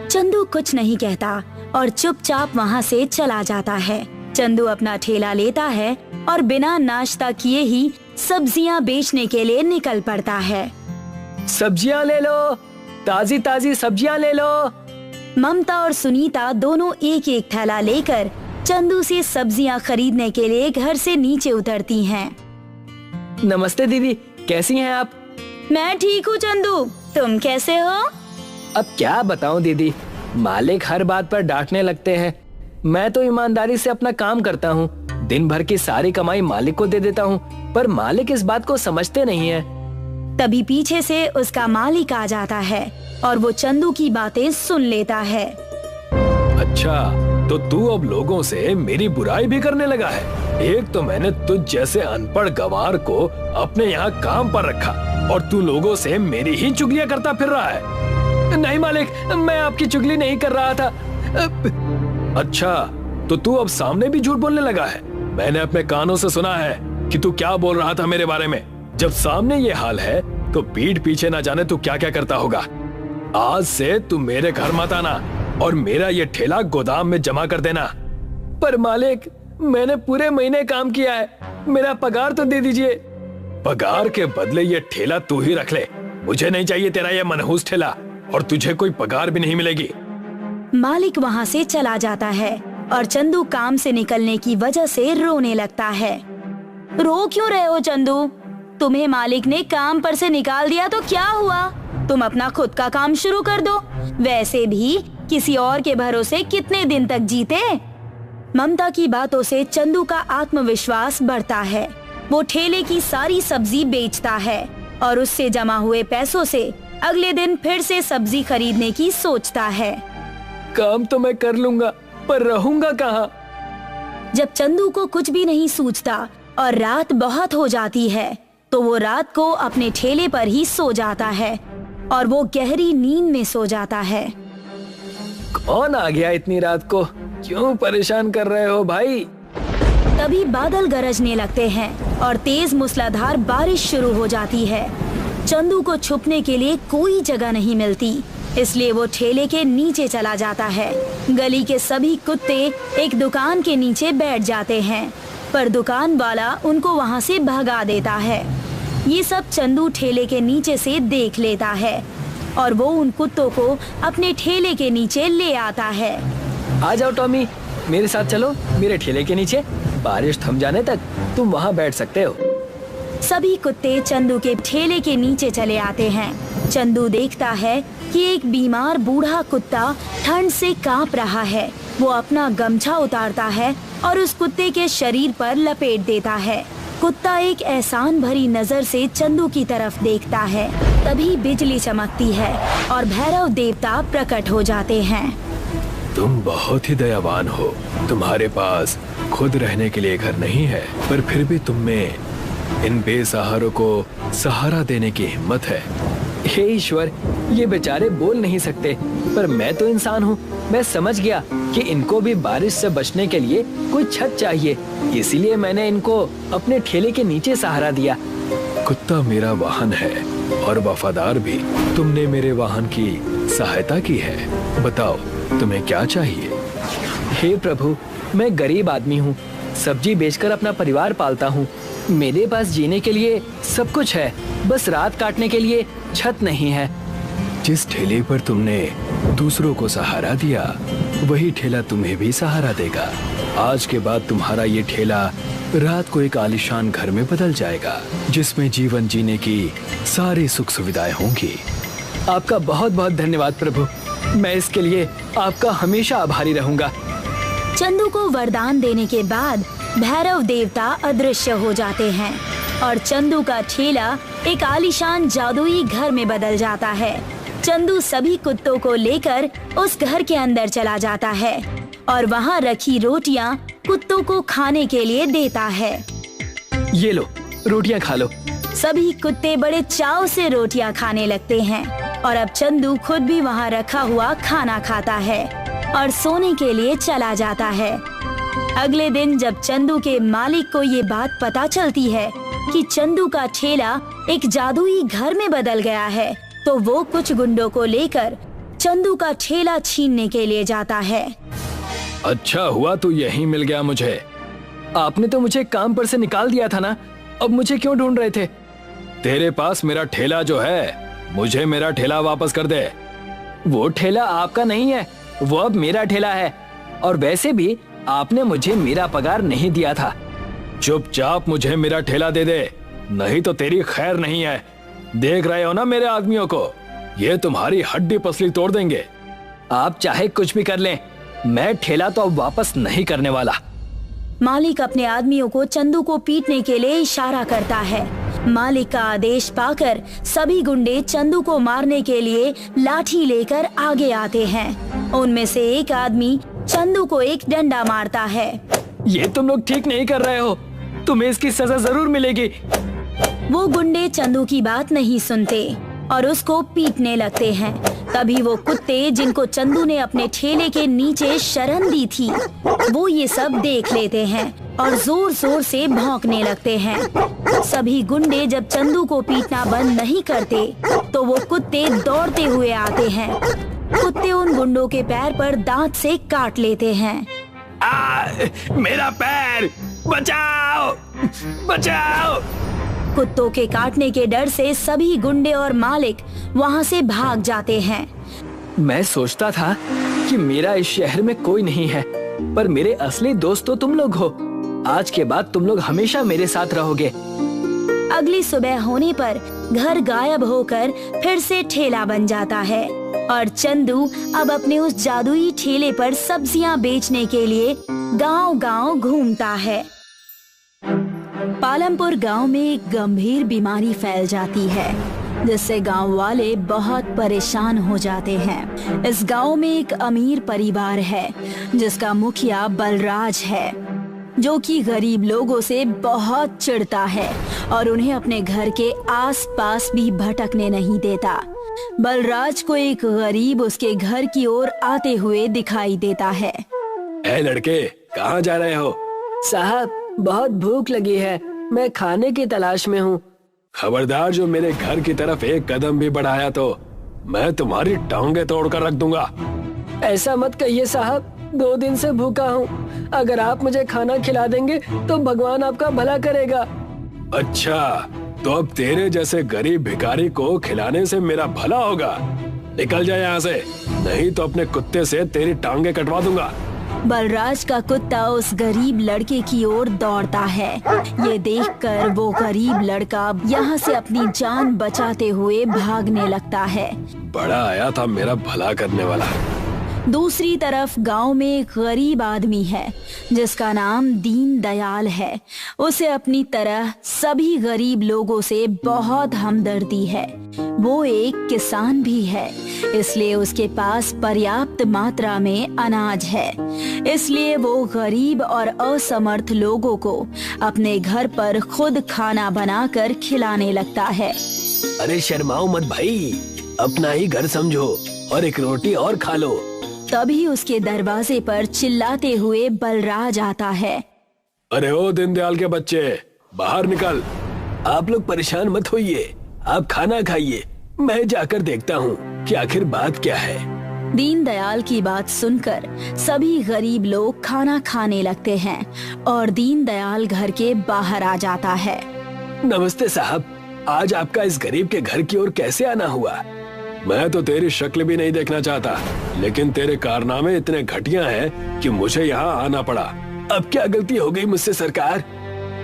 चंदू कुछ नहीं कहता और चुपचाप वहाँ से चला जाता है। चंदू अपना ठेला लेता है और बिना नाश्ता किए ही सब्जियां बेचने के लिए निकल पड़ता है। सब्जियां ले लो, ताजी ताजी सब्जियां ले लो। ममता और सुनीता दोनों एक एक थैला लेकर चंदू से सब्जियां खरीदने के लिए घर से नीचे उतरती हैं। नमस्ते दीदी, कैसी हैं आप? मैं ठीक हूँ चंदू, तुम कैसे हो? अब क्या बताऊं दीदी, मालिक हर बात पर डांटने लगते हैं। मैं तो ईमानदारी से अपना काम करता हूँ, दिन भर की सारी कमाई मालिक को दे देता हूँ, पर मालिक इस बात को समझते नहीं है। तभी पीछे से उसका मालिक आ जाता है और वो चंदू की बातें सुन लेता है। अच्छा, तो तू अब लोगों से मेरी बुराई भी करने लगा है। एक तो मैंने तुझ जैसे अनपढ़ गंवार को अपने यहाँ काम पर रखा और तू लोगों से मेरी ही चुगलियाँ करता फिर रहा है। नहीं मालिक, मैं आपकी चुगली नहीं कर रहा था। अच्छा, तो तू अब सामने भी झूठ बोलने लगा है। मैंने अपने कानों से सुना है कि तू क्या बोल रहा था मेरे बारे में। जब सामने ये हाल है तो पीठ पीछे ना जाने तू क्या क्या करता होगा। आज से तू मेरे घर मत आना और मेरा ये ठेला गोदाम में जमा कर देना। पर मालिक, मैंने पूरे महीने काम किया है, मेरा पगार तो दे दीजिए। पगार के बदले ये ठेला तू ही रख ले, मुझे नहीं चाहिए तेरा ये मनहूस ठेला, और तुझे कोई पगार भी नहीं मिलेगी। मालिक वहाँ से चला जाता है और चंदू काम से निकलने की वजह से रोने लगता है। रो क्यों रहे हो चंदू? तुम्हें मालिक ने काम पर से निकाल दिया तो क्या हुआ? तुम अपना खुद का काम शुरू कर दो। वैसे भी किसी और के भरोसे कितने दिन तक जीते? ममता की बातों से चंदू का आत्मविश्वास बढ़ता है। वो ठेले की सारी सब्जी बेचता है और उससे जमा हुए पैसों से अगले दिन फिर से सब्जी खरीदने की सोचता है। काम तो मैं कर लूंगा, पर रहूंगा कहाँ? जब चंदू को कुछ भी नहीं सूझता और रात बहुत हो जाती है तो वो रात को अपने ठेले पर ही सो जाता है और वो गहरी नींद में सो जाता है। कौन आ गया इतनी रात को? क्यों परेशान कर रहे हो भाई? तभी बादल गरजने लगते हैं और तेज मूसलाधार बारिश शुरू हो जाती है। चंदू को छुपने के लिए कोई जगह नहीं मिलती, इसलिए वो ठेले के नीचे चला जाता है। गली के सभी कुत्ते एक दुकान के नीचे बैठ जाते हैं, पर दुकान वाला उनको वहाँ से भगा देता है। ये सब चंदू ठेले के नीचे से देख लेता है और वो उन कुत्तों को अपने ठेले के नीचे ले आता है। आ जाओ टॉमी, मेरे साथ चलो मेरे ठेले के नीचे। बारिश थम जाने तक तुम वहाँ बैठ सकते हो। सभी कुत्ते चंदू के ठेले के नीचे चले आते हैं। चंदू देखता है कि एक बीमार बूढ़ा कुत्ता ठंड से कांप रहा है। वो अपना गमछा उतारता है और उस कुत्ते के शरीर पर लपेट देता है। कुत्ता एक एहसान भरी नजर से चंदू की तरफ देखता है। तभी बिजली चमकती है और भैरव देवता प्रकट हो जाते हैं। तुम बहुत ही दयावान हो। तुम्हारे पास खुद रहने के लिए घर नहीं है, पर फिर भी तुम में इन बेसहारों को सहारा देने की हिम्मत है। हे ईश्वर, ये बेचारे बोल नहीं सकते, पर मैं तो इंसान हूँ। मैं समझ गया कि इनको भी बारिश से बचने के लिए कोई छत चाहिए, इसीलिए मैंने इनको अपने ठेले के नीचे सहारा दिया। कुत्ता मेरा वाहन है और वफादार भी। तुमने मेरे वाहन की सहायता की है। बताओ तुम्हें क्या चाहिए? हे प्रभु, मैं गरीब आदमी हूँ। सब्जी बेचकर अपना परिवार पालता हूँ। मेरे पास जीने के लिए सब कुछ है, बस रात काटने के लिए छत नहीं है। जिस ठेले पर तुमने दूसरों को सहारा दिया, वही ठेला तुम्हें भी सहारा देगा। आज के बाद तुम्हारा ये ठेला रात को एक आलीशान घर में बदल जाएगा, जिसमें जीवन जीने की सारी सुख सुविधाएं होंगी। आपका बहुत बहुत धन्यवाद प्रभु। मैं इसके लिए आपका हमेशा आभारी रहूंगा। चंदू को वरदान देने के बाद भैरव देवता अदृश्य हो जाते हैं और चंदू का ठेला एक आलीशान जादुई घर में बदल जाता है। चंदू सभी कुत्तों को लेकर उस घर के अंदर चला जाता है और वहाँ रखी रोटियां कुत्तों को खाने के लिए देता है। ये लो, रोटियां खा लो। सभी कुत्ते बड़े चाव से रोटियां खाने लगते हैं और अब चंदू खुद भी वहाँ रखा हुआ खाना खाता है और सोने के लिए चला जाता है। अगले दिन जब चंदू के मालिक को ये बात पता चलती है कि चंदू का ठेला एक जादुई घर में बदल गया है, तो वो कुछ गुंडों को लेकर चंदू का ठेला छीनने के लिए जाता है। अच्छा हुआ तू यहीं मिल गया मुझे। आपने तो मुझे काम पर से निकाल दिया था ना, अब मुझे क्यों ढूंढ रहे थे? तेरे पास मेरा ठेला जो है, मुझे मेरा ठेला वापस कर दे। वो ठेला आपका नहीं है, वो अब मेरा ठेला है। और वैसे भी आपने मुझे मेरा पगार नहीं दिया था। चुपचाप मुझे मेरा ठेला दे दे, नहीं तो तेरी खैर नहीं है। देख रहे हो ना मेरे आदमियों को, ये तुम्हारी हड्डी पसली तोड़ देंगे। आप चाहे कुछ भी कर लें, मैं ठेला तो अब वापस नहीं करने वाला। मालिक अपने आदमियों को चंदू को पीटने के लिए इशारा करता है। मालिक का आदेश पाकर सभी गुंडे चंदू को मारने के लिए लाठी लेकर आगे आते हैं। उनमें से एक आदमी चंदू को एक डंडा मारता है। ये तुम लोग ठीक नहीं कर रहे हो, तुम्हें इसकी सजा जरूर मिलेगी। वो गुंडे चंदू की बात नहीं सुनते और उसको पीटने लगते हैं। तभी वो कुत्ते जिनको चंदू ने अपने ठेले के नीचे शरण दी थी, वो ये सब देख लेते हैं और जोर जोर से भौंकने लगते हैं। सभी गुंडे जब चंदू को पीटना बंद नहीं करते, तो वो कुत्ते दौड़ते हुए आते हैं। कुत्ते उन गुंडों के पैर पर दांत से काट लेते हैं। मेरा पैर, बचाओ, बचाओ। कुत्तों के काटने के डर से सभी गुंडे और मालिक वहाँ से भाग जाते हैं। मैं सोचता था कि मेरा इस शहर में कोई नहीं है, पर मेरे असली दोस्त तो तुम लोग हो। आज के बाद तुम लोग हमेशा मेरे साथ रहोगे। अगली सुबह होने पर घर गायब होकर फिर से ठेला बन जाता है और चंदू अब अपने उस जादुई ठेले पर सब्जियां बेचने के लिए गांव-गांव घूमता है। पालमपुर गांव में एक गंभीर बीमारी फैल जाती है, जिससे गांव वाले बहुत परेशान हो जाते हैं। इस गांव में एक अमीर परिवार है जिसका मुखिया बलराज है, जो कि गरीब लोगों से बहुत चिढ़ता है और उन्हें अपने घर के आसपास भी भटकने नहीं देता। बलराज को एक गरीब उसके घर की ओर आते हुए दिखाई देता है। ए लड़के, कहाँ जा रहे हो? साहब, बहुत भूख लगी है, मैं खाने की तलाश में हूँ। खबरदार, जो मेरे घर की तरफ एक कदम भी बढ़ाया तो मैं तुम्हारी टांगे तोड़कर रख दूंगा। ऐसा मत कहिए साहब, 2 दिन से भूखा हूँ। अगर आप मुझे खाना खिला देंगे तो भगवान आपका भला करेगा। अच्छा, तो अब तेरे जैसे गरीब भिखारी को खिलाने से मेरा भला होगा? निकल जाए यहाँ से, नहीं तो अपने कुत्ते से तेरी टांगे कटवा दूंगा। बलराज का कुत्ता उस गरीब लड़के की ओर दौड़ता है। ये देखकर वो गरीब लड़का यहाँ से अपनी जान बचाते हुए भागने लगता है। बड़ा आया था मेरा भला करने वाला। दूसरी तरफ गांव में एक गरीब आदमी है जिसका नाम दीन दयाल है। उसे अपनी तरह सभी गरीब लोगों से बहुत हमदर्दी है। वो एक किसान भी है, इसलिए उसके पास पर्याप्त मात्रा में अनाज है। इसलिए वो गरीब और असमर्थ लोगों को अपने घर पर खुद खाना बनाकर खिलाने लगता है। अरे शर्माओ मत भाई, अपना ही घर समझो और एक रोटी और खा लो। तभी उसके दरवाजे पर चिल्लाते हुए बलराज आता है। अरे ओ दीनदयाल के बच्चे, बाहर निकल। आप लोग परेशान मत होइए, आप खाना खाइए, मैं जाकर देखता हूँ कि आखिर बात क्या है। दीनदयाल की बात सुनकर सभी गरीब लोग खाना खाने लगते हैं और दीनदयाल घर के बाहर आ जाता है। नमस्ते साहब, आज आपका इस गरीब के घर की ओर कैसे आना हुआ? मैं तो तेरी शक्ल भी नहीं देखना चाहता, लेकिन तेरे कारनामे इतने घटिया हैं कि मुझे यहाँ आना पड़ा। अब क्या गलती हो गई मुझसे सरकार?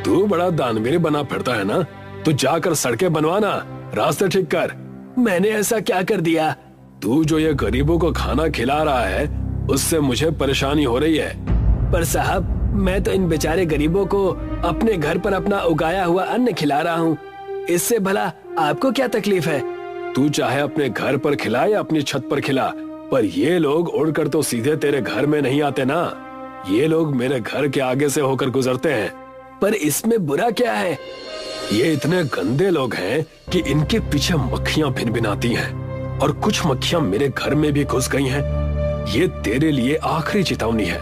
तू बड़ा दानवीर बना फिरता है ना, तो जाकर सड़कें बनवाना, रास्ते ठीक कर। मैंने ऐसा क्या कर दिया? तू जो ये गरीबों को खाना खिला रहा है, उससे मुझे परेशानी हो रही है। पर साहब, मैं तो इन बेचारे गरीबों को अपने घर पर अपना उगाया हुआ अन्न खिला रहा हूँ, इससे भला आपको क्या तकलीफ है? तू चाहे अपने घर पर खिला या अपनी छत पर खिला, पर ये लोग उड़कर तो सीधे तेरे घर में नहीं आते ना। ये लोग मेरे घर के आगे से होकर गुजरते हैं। पर इसमें बुरा क्या है? ये इतने गंदे लोग हैं कि इनके पीछे मक्खियां भिनभिनाती हैं और कुछ मक्खियां मेरे घर में भी घुस गई हैं। ये तेरे लिए आखिरी चेतावनी है।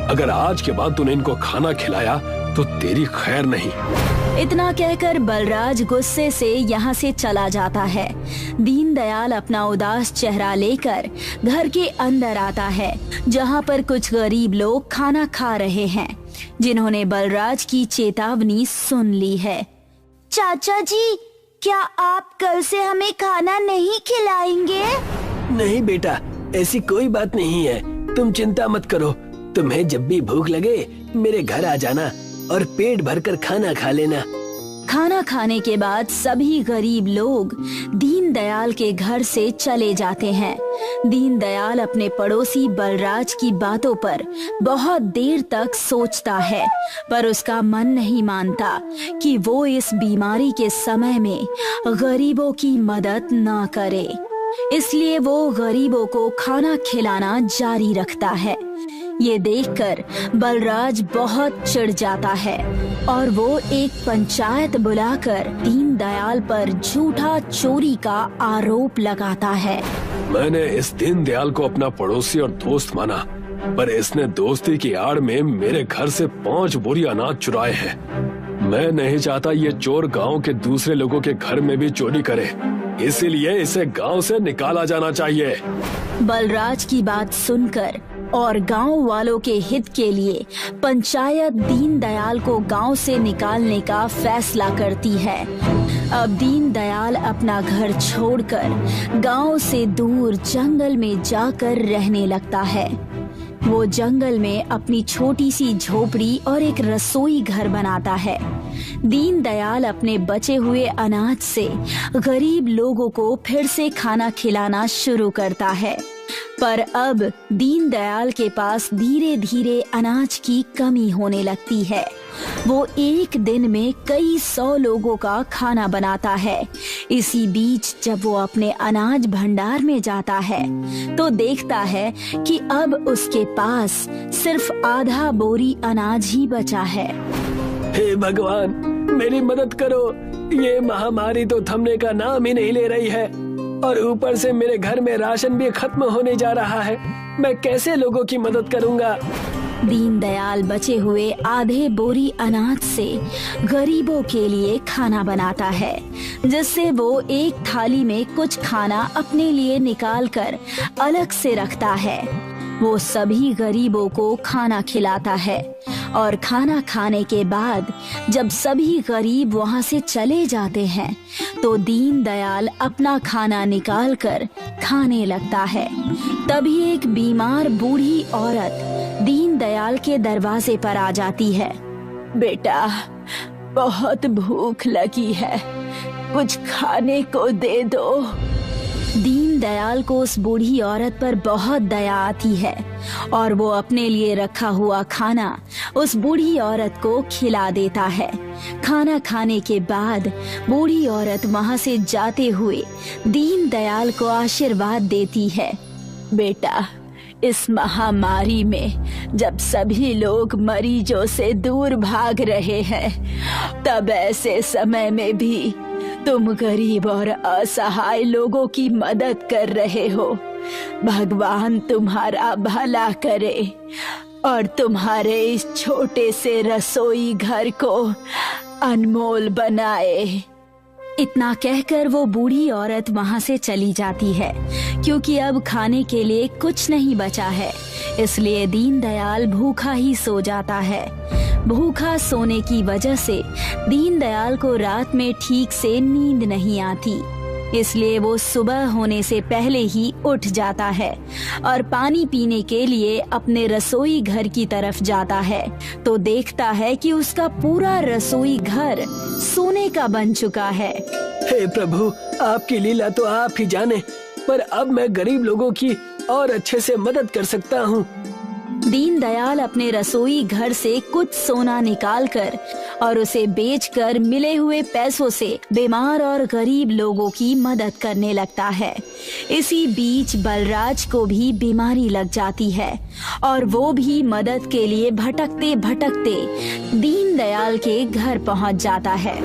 अगर आज के बाद तूने इनको खाना खिलाया तो तेरी खैर नहीं। इतना कहकर बलराज गुस्से से यहाँ से चला जाता है। दीनदयाल अपना उदास चेहरा लेकर घर के अंदर आता है, जहाँ पर कुछ गरीब लोग खाना खा रहे हैं, जिन्होंने बलराज की चेतावनी सुन ली है। चाचा जी, क्या आप कल से हमें खाना नहीं खिलाएंगे? नहीं बेटा, ऐसी कोई बात नहीं है, तुम चिंता मत करो। तुम्हें जब भी भूख लगे मेरे घर आ जाना और पेट भरकर खाना खा लेना। खाना खाने के बाद सभी गरीब लोग दीनदयाल के घर से चले जाते हैं। दीनदयाल अपने पड़ोसी बलराज की बातों पर बहुत देर तक सोचता है, पर उसका मन नहीं मानता कि वो इस बीमारी के समय में गरीबों की मदद न करे। इसलिए वो गरीबों को खाना खिलाना जारी रखता है। ये देखकर बलराज बहुत चिढ़ जाता है और वो एक पंचायत बुलाकर दीनदयाल पर झूठा चोरी का आरोप लगाता है। मैंने इस दीनदयाल को अपना पड़ोसी और दोस्त माना, पर इसने दोस्ती की आड़ में मेरे घर से 5 बोरी अनाज चुराए हैं। मैं नहीं चाहता ये चोर गांव के दूसरे लोगों के घर में भी चोरी करे, इसीलिए इसे गांव से निकाला जाना चाहिए। बलराज की बात सुनकर और गांव वालों के हित के लिए पंचायत दीनदयाल को गांव से निकालने का फैसला करती है। अब दीनदयाल अपना घर छोड़कर गांव से दूर जंगल में जाकर रहने लगता है। वो जंगल में अपनी छोटी सी झोपड़ी और एक रसोई घर बनाता है। दीनदयाल अपने बचे हुए अनाज से गरीब लोगों को फिर से खाना खिलाना शुरू करता है, पर अब दीनदयाल के पास धीरे धीरे अनाज की कमी होने लगती है। वो एक दिन में कई 100 लोगों का खाना बनाता है। इसी बीच जब वो अपने अनाज भंडार में जाता है तो देखता है कि अब उसके पास सिर्फ आधा बोरी अनाज ही बचा है। हे भगवान, मेरी मदद करो, ये महामारी तो थमने का नाम ही नहीं ले रही है और ऊपर से मेरे घर में राशन भी खत्म होने जा रहा है। मैं कैसे लोगों की मदद करूंगा? दीनदयाल बचे हुए आधे बोरी अनाज से गरीबों के लिए खाना बनाता है, जिससे वो एक थाली में कुछ खाना अपने लिए निकालकर अलग से रखता है। वो सभी गरीबों को खाना खिलाता है और खाना खाने के बाद जब सभी गरीब वहां से चले जाते हैं तो दीनदयाल अपना खाना निकालकर खाने लगता है। तभी एक बीमार बूढ़ी औरत दीनदयाल के दरवाजे पर आ जाती है। बेटा, बहुत भूख लगी है, कुछ खाने को दे दो। दीन दीनदयाल को उस बूढ़ी औरत पर बहुत दया आती है और वो अपने लिए रखा हुआ खाना उस बूढ़ी औरत को खिला देता है। खाना खाने के बाद बूढ़ी औरत वहां से जाते हुए दीनदयाल को आशीर्वाद देती है। बेटा, इस महामारी में जब सभी लोग मरीजों से दूर भाग रहे हैं, तब ऐसे समय में भी तुम गरीब और असहाय लोगों की मदद कर रहे हो। भगवान तुम्हारा भला करे और तुम्हारे इस छोटे से रसोई घर को अनमोल बनाए। इतना कहकर वो बूढ़ी औरत वहां से चली जाती है, क्योंकि अब खाने के लिए कुछ नहीं बचा है। इसलिए दीनदयाल भूखा ही सो जाता है। भूखा सोने की वजह से दीनदयाल को रात में ठीक से नींद नहीं आती, इसलिए वो सुबह होने से पहले ही उठ जाता है और पानी पीने के लिए अपने रसोई घर की तरफ जाता है। तो देखता है कि उसका पूरा रसोई घर सोने का बन चुका है। हे प्रभु, आपकी लीला तो आप ही जाने, पर अब मैं गरीब लोगों की और अच्छे से मदद कर सकता हूँ। दीनदयाल अपने रसोई घर से कुछ सोना निकालकर और उसे बेचकर मिले हुए पैसों से बीमार और गरीब लोगों की मदद करने लगता है। इसी बीच बलराज को भी बीमारी लग जाती है और वो भी मदद के लिए भटकते भटकते दीनदयाल के घर पहुंच जाता है।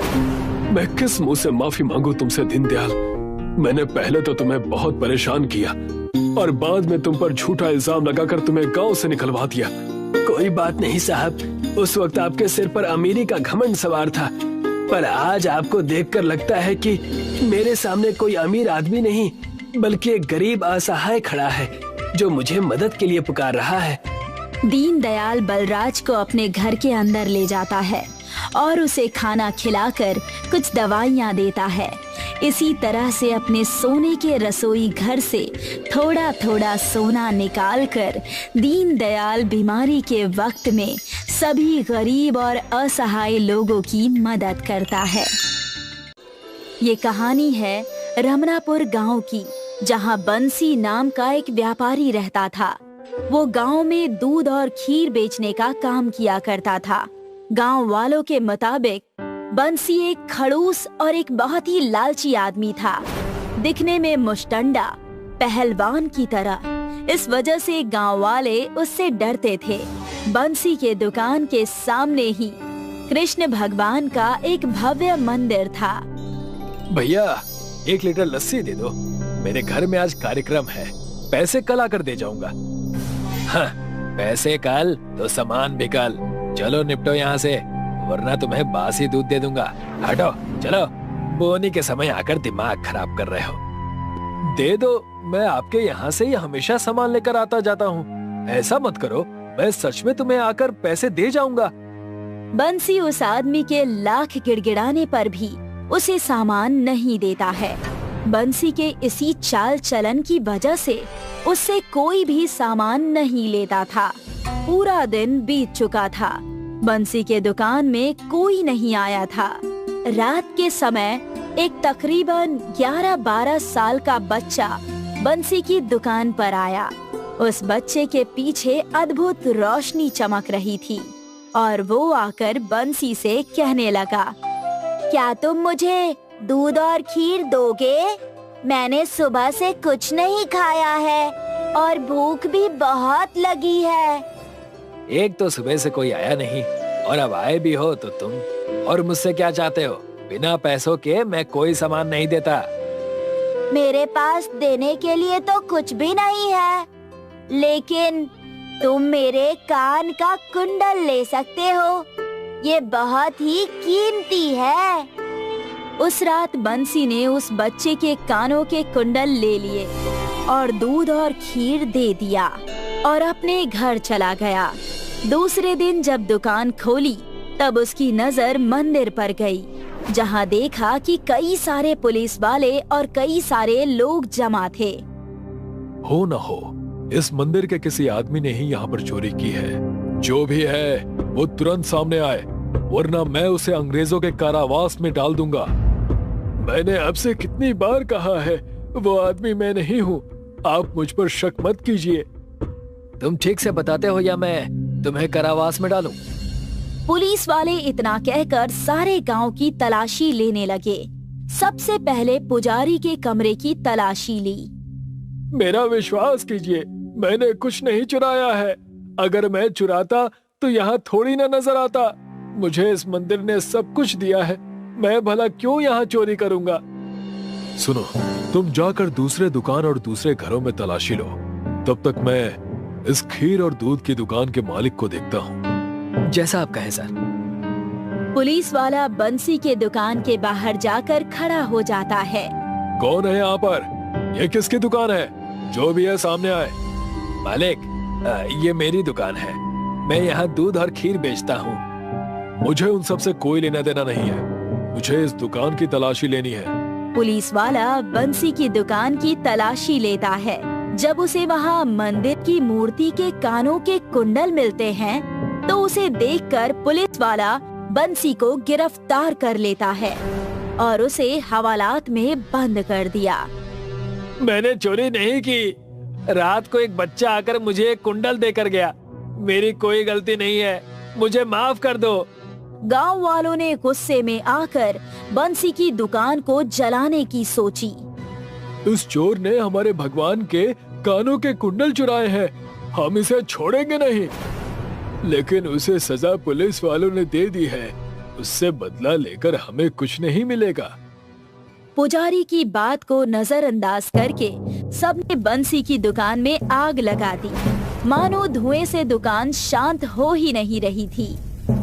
मैं किस मुंह से माफी मांगू तुमसे दीनदयाल। मैंने पहले तो तुम्हें बहुत परेशान किया और बाद में तुम पर झूठा इल्जाम लगाकर तुम्हें गांव से निकलवा दिया। कोई बात नहीं साहब, उस वक्त आपके सिर पर अमीरी का घमंड सवार था, पर आज आपको देखकर लगता है कि मेरे सामने कोई अमीर आदमी नहीं बल्कि एक गरीब असहाय खड़ा है जो मुझे मदद के लिए पुकार रहा है। दीनदयाल बलराज को अपने घर के अंदर ले जाता है और उसे खाना खिलाकर कुछ दवाइयाँ देता है। इसी तरह से अपने सोने के रसोई घर से थोड़ा थोड़ा सोना निकालकर दीनदयाल बीमारी के वक्त में सभी गरीब और असहाय लोगों की मदद करता है। ये कहानी है रमनापुर गांव की, जहां बंसी नाम का एक व्यापारी रहता था। वो गांव में दूध और खीर बेचने का काम किया करता था। गांव वालों के मुताबिक बंसी एक खड़ूस और एक बहुत ही लालची आदमी था, दिखने में मुश्तंडा पहलवान की तरह। इस वजह से गांव वाले उससे डरते थे। बंसी के दुकान के सामने ही कृष्ण भगवान का एक भव्य मंदिर था। भैया 1 लीटर लस्सी दे दो, मेरे घर में आज कार्यक्रम है, पैसे कल आकर दे जाऊंगा। हाँ, पैसे कल तो सामान भी कल। चलो निपटो यहाँ से, वरना तुम्हें बासी दूध दे दूंगा। हटो चलो, बोनी के समय आकर दिमाग खराब कर रहे हो। दे दो, मैं आपके यहाँ से ही हमेशा सामान लेकर आता जाता हूँ। ऐसा मत करो, मैं सच में तुम्हें आकर पैसे दे जाऊंगा। बंसी उस आदमी के लाख गिड़गिड़ाने पर भी उसे सामान नहीं देता है। बंसी के इसी चाल चलन की वजह से उससे कोई भी सामान नहीं लेता था। पूरा दिन बीत चुका था, बंसी के दुकान में कोई नहीं आया था। रात के समय एक तकरीबन 11-12 साल का बच्चा बंसी की दुकान पर आया। उस बच्चे के पीछे अद्भुत रोशनी चमक रही थी और वो आकर बंसी से कहने लगा, क्या तुम मुझे दूध और खीर दोगे? मैंने सुबह से कुछ नहीं खाया है और भूख भी बहुत लगी है। एक तो सुबह से कोई आया नहीं और अब आए भी हो तो तुम, और मुझसे क्या चाहते हो? बिना पैसों के मैं कोई सामान नहीं देता। मेरे पास देने के लिए तो कुछ भी नहीं है, लेकिन तुम मेरे कान का कुंडल ले सकते हो, ये बहुत ही कीमती है। उस रात बंसी ने उस बच्चे के कानों के कुंडल ले लिए और दूध और खीर दे दिया और अपने घर चला गया। दूसरे दिन जब दुकान खोली तब उसकी नजर मंदिर पर गई, जहां देखा कि कई सारे पुलिस वाले और कई सारे लोग जमा थे। हो न हो इस मंदिर के किसी आदमी ने ही यहाँ पर चोरी की है। जो भी है वो तुरंत सामने आए, वरना मैं उसे अंग्रेजों के कारावास में डाल दूंगा। मैंने आपसे कितनी बार कहा है वो आदमी मैं नहीं हूँ। आप मुझ पर शक मत कीजिए। तुम ठीक से बताते हो या मैं तुम्हें कारावास में डालूं? पुलिस वाले इतना कहकर सारे गांव की तलाशी लेने लगे। सबसे पहले पुजारी के कमरे की तलाशी ली। मेरा विश्वास कीजिए, मैंने कुछ नहीं चुराया है। अगर मैं चुराता तो यहाँ थोड़ी ना नजर आता। मुझे इस मंदिर ने सब कुछ दिया है, मैं भला क्यों यहाँ चोरी करूँगा? सुनो, तुम जाकर दूसरे दुकान और दूसरे घरों में तलाशी लो। तब तक मैं इस खीर और दूध की दुकान के मालिक को देखता हूँ। जैसा आप कहें सर। पुलिस वाला बंसी के दुकान के बाहर जाकर खड़ा हो जाता है। कौन है यहाँ पर? ये किसकी दुकान है? जो भी है सामने आए। मालिक, ये मेरी दुकान है। मैं यहाँ दूध और खीर बेचता हूँ। मुझे उन सब से कोई लेना देना नहीं है। मुझे इस दुकान की तलाशी लेनी है। पुलिस वाला बंसी की दुकान की तलाशी लेता है। जब उसे वहाँ मंदिर की मूर्ति के कानों के कुंडल मिलते हैं तो उसे देखकर पुलिस वाला बंसी को गिरफ्तार कर लेता है और उसे हवालात में बंद कर दिया। मैंने चोरी नहीं की। रात को एक बच्चा आकर मुझे एक कुंडल देकर गया। मेरी कोई गलती नहीं है, मुझे माफ कर दो। गांव वालों ने गुस्से में आकर बंसी की दुकान को जलाने की सोची। उस चोर ने हमारे भगवान के कानों के कुंडल चुराए हैं, हम इसे छोड़ेंगे नहीं। लेकिन उसे सजा पुलिस वालों ने दे दी है, उससे बदला लेकर हमें कुछ नहीं मिलेगा। पुजारी की बात को नजरअंदाज करके सबने बंसी की दुकान में आग लगा दी। मानो धुएं से दुकान शांत हो ही नहीं रही थी।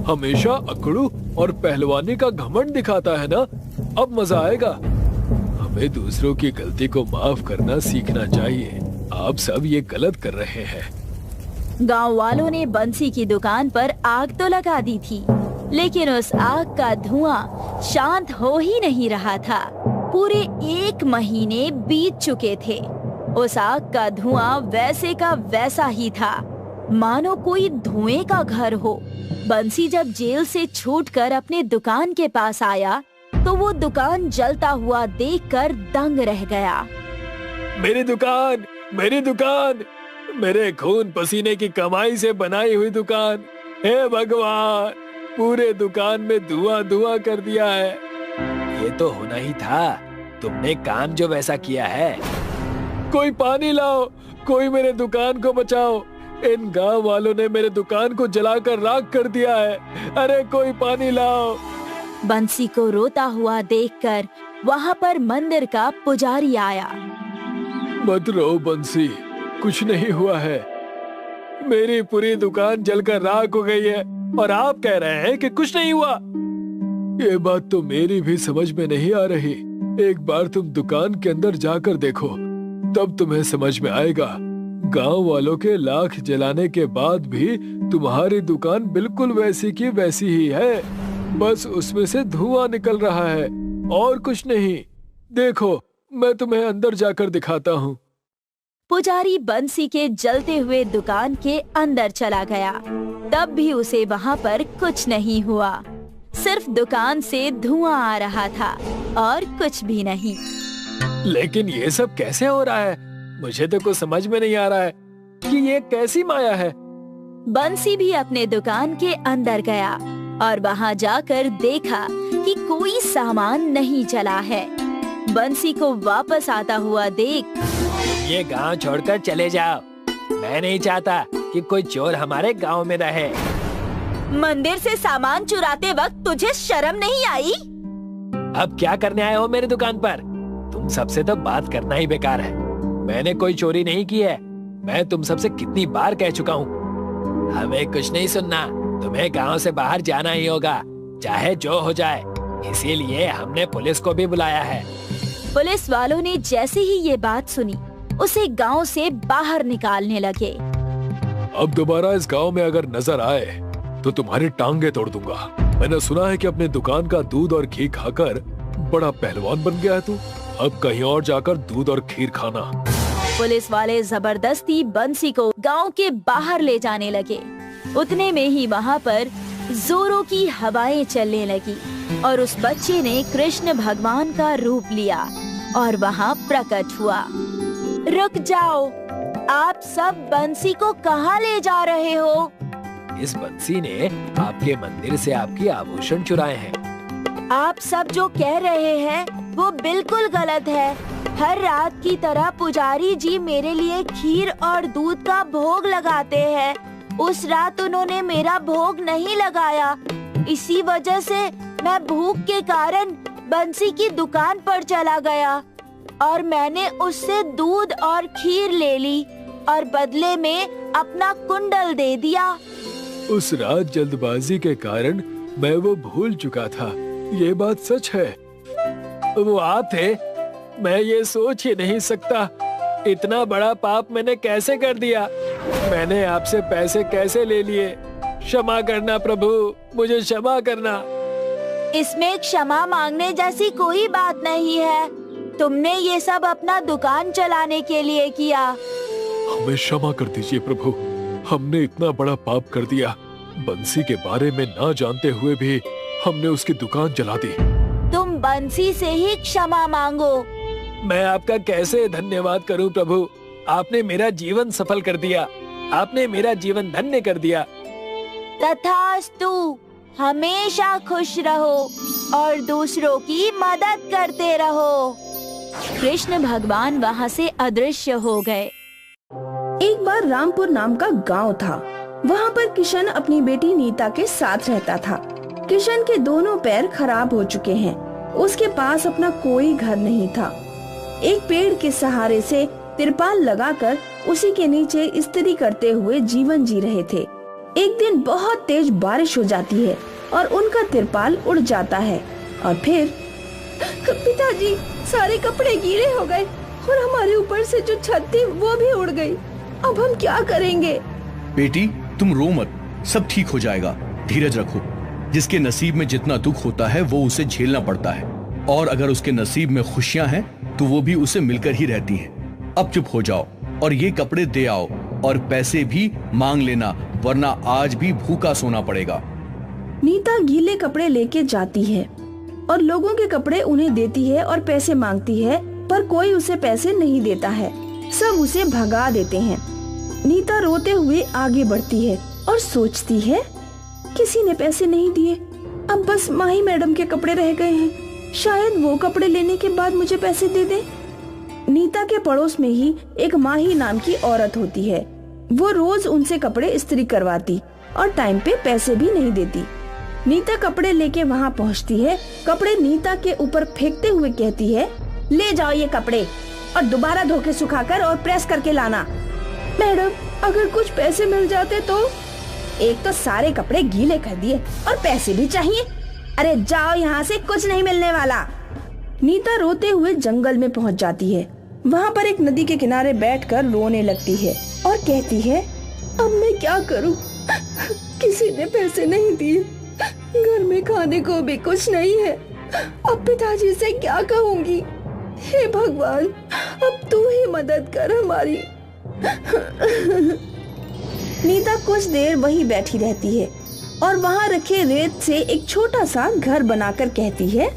हमेशा अकड़ू और पहलवानी का घमंड दिखाता है ना, अब मजा आएगा। हमें दूसरों की गलती को माफ करना सीखना चाहिए। आप सब ये गलत कर रहे हैं। गांव वालों ने बंसी की दुकान पर आग तो लगा दी थी, लेकिन उस आग का धुआं शांत हो ही नहीं रहा था। पूरे 1 महीने बीत चुके थे। उस आग का धुआं वैसे का वैसा ही था, मानो कोई धुएं का घर हो। बंसी जब जेल से छूटकर अपने दुकान के पास आया तो वो दुकान जलता हुआ देखकर दंग रह गया। मेरी दुकान, मेरी दुकान, मेरे खून पसीने की कमाई से बनाई हुई दुकान। हे भगवान, पूरे दुकान में धुआं धुआं कर दिया है। ये तो होना ही था, तुमने काम जो वैसा किया है। कोई पानी लाओ, कोई मेरे दुकान को बचाओ। इन गांव वालों ने मेरे दुकान को जलाकर राख कर दिया है। अरे कोई पानी लाओ। बंसी को रोता हुआ देखकर वहाँ पर मंदिर का पुजारी आया। मत रो बंसी, कुछ नहीं हुआ है। मेरी पूरी दुकान जलकर राख हो गई है और आप कह रहे हैं कि कुछ नहीं हुआ। ये बात तो मेरी भी समझ में नहीं आ रही। एक बार तुम दुकान के अंदर जाकर देखो, तब तुम्हें समझ में आएगा। गांव वालों के लाख जलाने के बाद भी तुम्हारी दुकान बिल्कुल वैसी की वैसी ही है, बस उसमें से धुआं निकल रहा है और कुछ नहीं। देखो, मैं तुम्हें अंदर जाकर दिखाता हूँ। पुजारी बंसी के जलते हुए दुकान के अंदर चला गया। तब भी उसे वहाँ पर कुछ नहीं हुआ, सिर्फ दुकान से धुआं आ रहा था और कुछ भी नहीं। लेकिन ये सब कैसे हो रहा है? मुझे तो कुछ समझ में नहीं आ रहा है कि ये कैसी माया है। बंसी भी अपने दुकान के अंदर गया और वहाँ जाकर देखा कि कोई सामान नहीं चला है। बंसी को वापस आता हुआ देख ये गांव छोड़कर चले जाओ। मैं नहीं चाहता कि कोई चोर हमारे गांव में रहे। मंदिर से सामान चुराते वक्त तुझे शर्म नहीं आई? अब क्या करने आए हो मेरी दुकान पर? तुम सबसे तो बात करना ही बेकार है। मैंने कोई चोरी नहीं की है। मैं तुम सबसे कितनी बार कह चुका हूँ। हमें कुछ नहीं सुनना, तुम्हें गांव से बाहर जाना ही होगा, चाहे जो हो जाए। इसीलिए हमने पुलिस को भी बुलाया है। पुलिस वालों ने जैसे ही ये बात सुनी, उसे गांव से बाहर निकालने लगे। अब दोबारा इस गांव में अगर नजर आए तो तुम्हारी टांगे तोड़ दूंगा। मैंने सुना है कि अपने दुकान का दूध और घी खाकर बड़ा पहलवान बन गया है तू। अब कहीं और जाकर दूध और खीर खाना। पुलिस वाले जबरदस्ती बंसी को गांव के बाहर ले जाने लगे। उतने में ही वहाँ पर जोरों की हवाएं चलने लगी और उस बच्चे ने कृष्ण भगवान का रूप लिया और वहाँ प्रकट हुआ। रुक जाओ, आप सब बंसी को कहाँ ले जा रहे हो? इस बंसी ने आपके मंदिर से आपके आभूषण चुराए हैं। आप सब जो कह रहे हैं वो बिल्कुल गलत है। हर रात की तरह पुजारी जी मेरे लिए खीर और दूध का भोग लगाते हैं। उस रात उन्होंने मेरा भोग नहीं लगाया, इसी वजह से मैं भूख के कारण बंसी की दुकान पर चला गया और मैंने उससे दूध और खीर ले ली और बदले में अपना कुंडल दे दिया। उस रात जल्दबाजी के कारण मैं वो भूल चुका था, ये बात सच है। वो आप थे? मैं ये सोच ही नहीं सकता, इतना बड़ा पाप मैंने कैसे कर दिया। मैंने आपसे पैसे कैसे ले लिए? क्षमा करना प्रभु, मुझे क्षमा करना। इसमें क्षमा मांगने जैसी कोई बात नहीं है। तुमने ये सब अपना दुकान चलाने के लिए किया। हमें क्षमा कर दीजिए प्रभु, हमने इतना बड़ा पाप कर दिया। बंसी के बारे में ना जानते हुए भी हमने उसकी दुकान जला दी। तुम बंसी से ही क्षमा मांगो। मैं आपका कैसे धन्यवाद करूं प्रभु, आपने मेरा जीवन सफल कर दिया, आपने मेरा जीवन धन्य कर दिया। तथास्तु, हमेशा खुश रहो और दूसरों की मदद करते रहो। कृष्ण भगवान वहाँ से अदृश्य हो गए। एक बार रामपुर नाम का गांव था। वहाँ पर किशन अपनी बेटी नीता के साथ रहता था। किशन के दोनों पैर खराब हो चुके हैं। उसके पास अपना कोई घर नहीं था। एक पेड़ के सहारे से तिरपाल लगाकर उसी के नीचे इस्त्री करते हुए जीवन जी रहे थे। एक दिन बहुत तेज बारिश हो जाती है और उनका तिरपाल उड़ जाता है और फिर पिताजी, सारे कपड़े गीले हो गए और हमारे ऊपर से जो छत थी वो भी उड़ गई। अब हम क्या करेंगे? बेटी, तुम रो मत, सब ठीक हो जाएगा, धीरज रखो। जिसके नसीब में जितना दुख होता है वो उसे झेलना पड़ता है, और अगर उसके नसीब में खुशियां हैं तो वो भी उसे मिलकर ही रहती हैं। अब चुप हो जाओ और ये कपड़े दे आओ और पैसे भी मांग लेना, वरना आज भी भूखा सोना पड़ेगा। नीता गीले कपड़े लेके जाती है और लोगों के कपड़े उन्हें देती है और पैसे मांगती है, पर कोई उसे पैसे नहीं देता है। सब उसे भगा देते हैं। नीता रोते हुए आगे बढ़ती है और सोचती है, किसी ने पैसे नहीं दिए, अब बस माही मैडम के कपड़े रह गए हैं, शायद वो कपड़े लेने के बाद मुझे पैसे दे दे। नीता के पड़ोस में ही एक माही नाम की औरत होती है। वो रोज उनसे कपड़े इस्त्री करवाती और टाइम पे पैसे भी नहीं देती। नीता कपड़े लेके वहाँ पहुँचती है। कपड़े नीता के ऊपर फेंकते हुए कहती है, ले जाओ ये कपड़े और दोबारा धो के सुखाकर और प्रेस करके लाना। मैडम, अगर कुछ पैसे मिल जाते तो? एक तो सारे कपड़े गीले कर दिए और पैसे भी चाहिए। अरे जाओ यहाँ से, कुछ नहीं मिलने वाला। नीता रोते हुए जंगल में पहुँच जाती है। वहाँ पर एक नदी के किनारे बैठकर रोने लगती है और कहती है, अब मैं क्या करूँ? किसी ने पैसे नहीं दिए, घर में खाने को भी कुछ नहीं है। अब पिताजी से क्या कहूँगी? हे भगवान, अब तू ही मदद कर हमारी। नीता कुछ देर वहीं बैठी रहती है और वहाँ रखे रेत से एक छोटा सा घर बनाकर कहती है,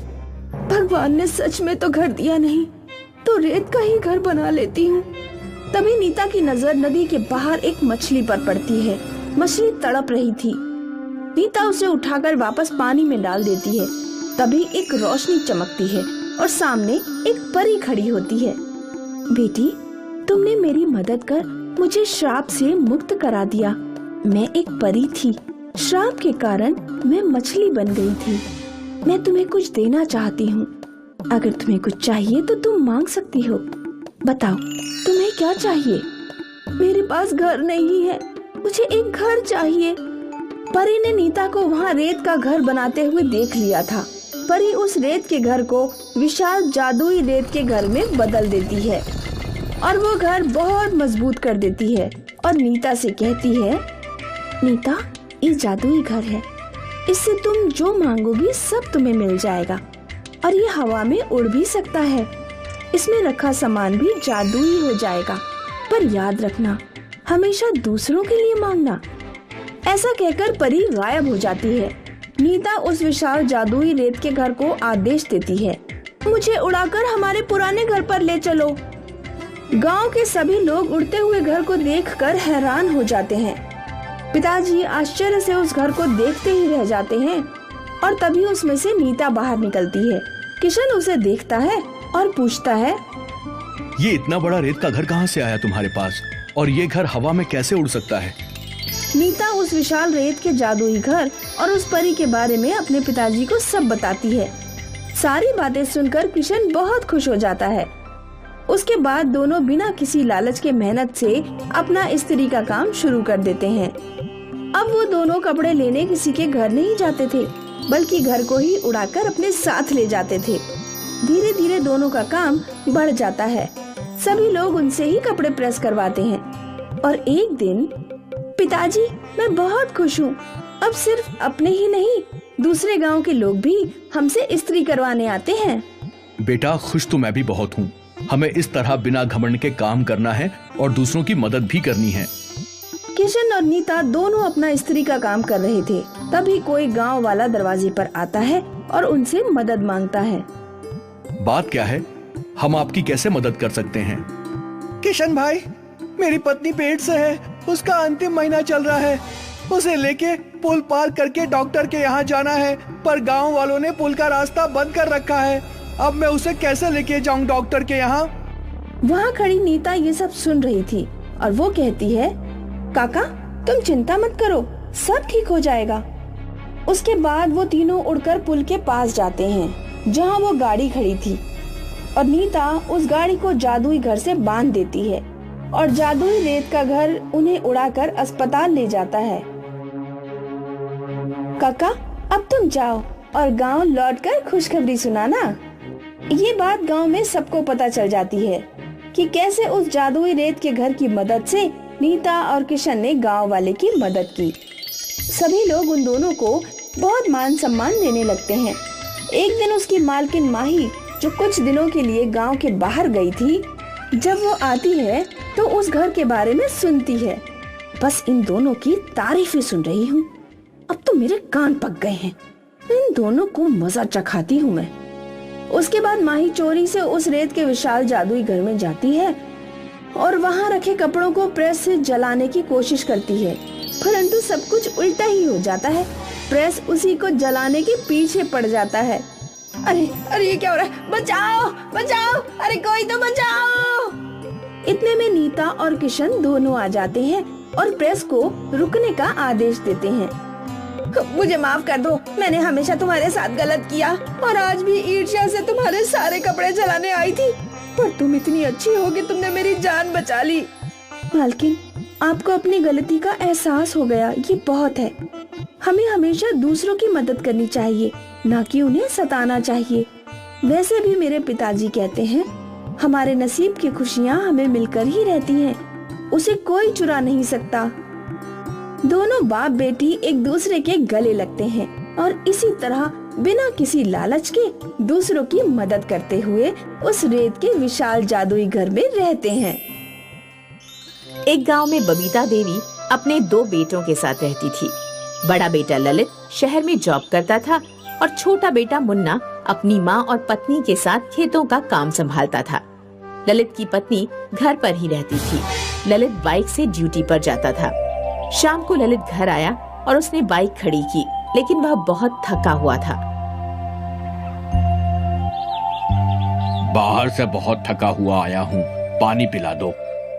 भगवान ने सच में तो घर दिया नहीं, तो रेत का ही घर बना लेती हूँ। तभी नीता की नजर नदी के बाहर एक मछली पर पड़ती है। मछली तड़प रही थी। नीता उसे उठाकर वापस पानी में डाल देती है। तभी एक रोशनी चमकती है और सामने एक परी खड़ी होती है। बेटी, तुमने मेरी मदद कर मुझे श्राप से मुक्त करा दिया। मैं एक परी थी, श्राप के कारण मैं मछली बन गई थी। मैं तुम्हें कुछ देना चाहती हूँ। अगर तुम्हें कुछ चाहिए तो तुम मांग सकती हो। बताओ, तुम्हें क्या चाहिए? मेरे पास घर नहीं है, मुझे एक घर चाहिए। परी ने नीता को वहाँ रेत का घर बनाते हुए देख लिया था। परी उस रेत के घर को विशाल जादुई रेत के घर में बदल देती है और वो घर बहुत मजबूत कर देती है और नीता से कहती है, नीता, ये जादुई घर है, इससे तुम जो मांगोगी सब तुम्हें मिल जाएगा और ये हवा में उड़ भी सकता है। इसमें रखा सामान भी जादुई हो जाएगा, पर याद रखना, हमेशा दूसरों के लिए मांगना। ऐसा कहकर परी गायब हो जाती है। नीता उस विशाल जादुई रेत के घर को आदेश देती है, मुझे उड़ाकर हमारे पुराने घर पर ले चलो। गांव के सभी लोग उड़ते हुए घर को देखकर हैरान हो जाते हैं। पिताजी आश्चर्य से उस घर को देखते ही रह जाते हैं और तभी उसमें से नीता बाहर निकलती है। किशन उसे देखता है और पूछता है, ये इतना बड़ा रेत का घर कहाँ से आया तुम्हारे पास, और ये घर हवा में कैसे उड़ सकता है? नीता उस विशाल रेत के जादुई घर और उस परी के बारे में अपने पिताजी को सब बताती है। सारी बातें सुनकर किशन बहुत खुश हो जाता है। उसके बाद दोनों बिना किसी लालच के मेहनत से अपना इस्त्री का काम शुरू कर देते हैं। अब वो दोनों कपड़े लेने किसी के घर नहीं जाते थे, बल्कि घर को ही उड़ाकर अपने साथ ले जाते थे। धीरे धीरे दोनों का काम बढ़ जाता है। सभी लोग उनसे ही कपड़े प्रेस करवाते हैं। और एक दिन, पिताजी मैं बहुत खुश हूँ, अब सिर्फ अपने ही नहीं दूसरे गांव के लोग भी हमसे इस्त्री करवाने आते हैं। बेटा खुश तो मैं भी बहुत हूँ। हमें इस तरह बिना घमंड के काम करना है और दूसरों की मदद भी करनी है। किशन और नीता दोनों अपना इस्त्री का काम कर रहे थे। तभी कोई गांव वाला दरवाजे पर आता है और उनसे मदद मांगता है। बात क्या है? हम आपकी कैसे मदद कर सकते हैं? किशन भाई, मेरी पत्नी पेट से है, उसका अंतिम महीना चल रहा है। उसे लेके पुल पार करके डॉक्टर के यहाँ जाना है, पर गांव वालों ने पुल का रास्ता बंद कर रखा है। अब मैं उसे कैसे लेके जाऊं डॉक्टर के यहाँ? वहाँ खड़ी नीता ये सब सुन रही थी और वो कहती है, काका तुम चिंता मत करो, सब ठीक हो जाएगा। उसके बाद वो तीनों उड़कर पुल के पास जाते हैं जहाँ वो गाड़ी खड़ी थी और नीता उस गाड़ी को जादुई घर से बांध देती है और जादुई रेत का घर उन्हें उड़ाकर अस्पताल ले जाता है। काका अब तुम जाओ और गांव लौटकर खुशखबरी सुनाना। ये बात गांव में सबको पता चल जाती है कि कैसे उस जादुई रेत के घर की मदद से नीता और किशन ने गांव वाले की मदद की। सभी लोग उन दोनों को बहुत मान सम्मान देने लगते हैं। एक दिन उसकी मालकिन माही, जो कुछ दिनों के लिए गांव के बाहर गई थी, जब वो आती है तो उस घर के बारे में सुनती है। बस इन दोनों की तारीफें सुन रही हूँ, अब तो मेरे कान पक गए हैं। इन दोनों को मजा चखाती हूँ मैं। उसके बाद माही चोरी से उस रेत के विशाल जादुई घर में जाती है और वहाँ रखे कपड़ों को प्रेस से जलाने की कोशिश करती है, परंतु सब कुछ उल्टा ही हो जाता है। प्रेस उसी को जलाने के पीछे पड़ जाता है। अरे अरे ये क्या हो रहा है? बचाओ बचाओ, अरे कोई तो बचाओ। इतने में नीता और किशन दोनों आ जाते हैं और प्रेस को रुकने का आदेश देते हैं। मुझे माफ कर दो, मैंने हमेशा तुम्हारे साथ गलत किया और आज भी ईर्ष्या से तुम्हारे सारे कपड़े जलाने आई थी, पर तुम इतनी अच्छी हो कि तुमने मेरी जान बचा ली। मालकिन, आपको अपनी गलती का एहसास हो गया, ये बहुत है। हमें हमेशा दूसरों की मदद करनी चाहिए, ना कि उन्हें सताना चाहिए। वैसे भी मेरे पिताजी कहते हैं, हमारे नसीब की खुशियाँ हमें मिलकर ही रहती हैं, उसे कोई चुरा नहीं सकता। दोनों बाप बेटी एक दूसरे के गले लगते हैं और इसी तरह बिना किसी लालच के दूसरों की मदद करते हुए उस रेत के विशाल जादुई घर में रहते हैं। एक गांव में बबीता देवी अपने 2 बेटों के साथ रहती थी। बड़ा बेटा ललित शहर में जॉब करता था और छोटा बेटा मुन्ना अपनी माँ और पत्नी के साथ खेतों का काम संभालता था। ललित की पत्नी घर पर ही रहती थी। ललित बाइक से ड्यूटी पर जाता था। शाम को ललित घर आया और उसने बाइक खड़ी की, लेकिन वह बहुत थका हुआ था। बाहर से बहुत थका हुआ आया हूँ, पानी पिला दो।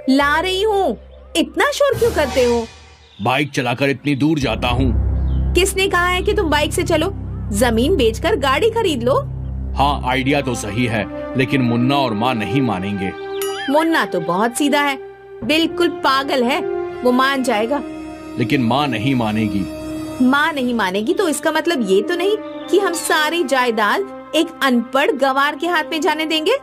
ला रही हूँ, इतना शोर क्यों करते हो? बाइक चलाकर इतनी दूर जाता हूँ। किसने कहा है कि तुम बाइक से चलो? जमीन बेचकर गाड़ी खरीद लो। हाँ, आइडिया तो सही है, लेकिन मुन्ना और माँ नहीं मानेंगे। मुन्ना तो बहुत सीधा है, बिल्कुल पागल है, वो मान जाएगा। लेकिन माँ नहीं मानेगी। माँ नहीं मानेगी तो इसका मतलब ये तो नहीं कि हम सारी जायदाद एक अनपढ़ गंवार के हाथ में जाने देंगे।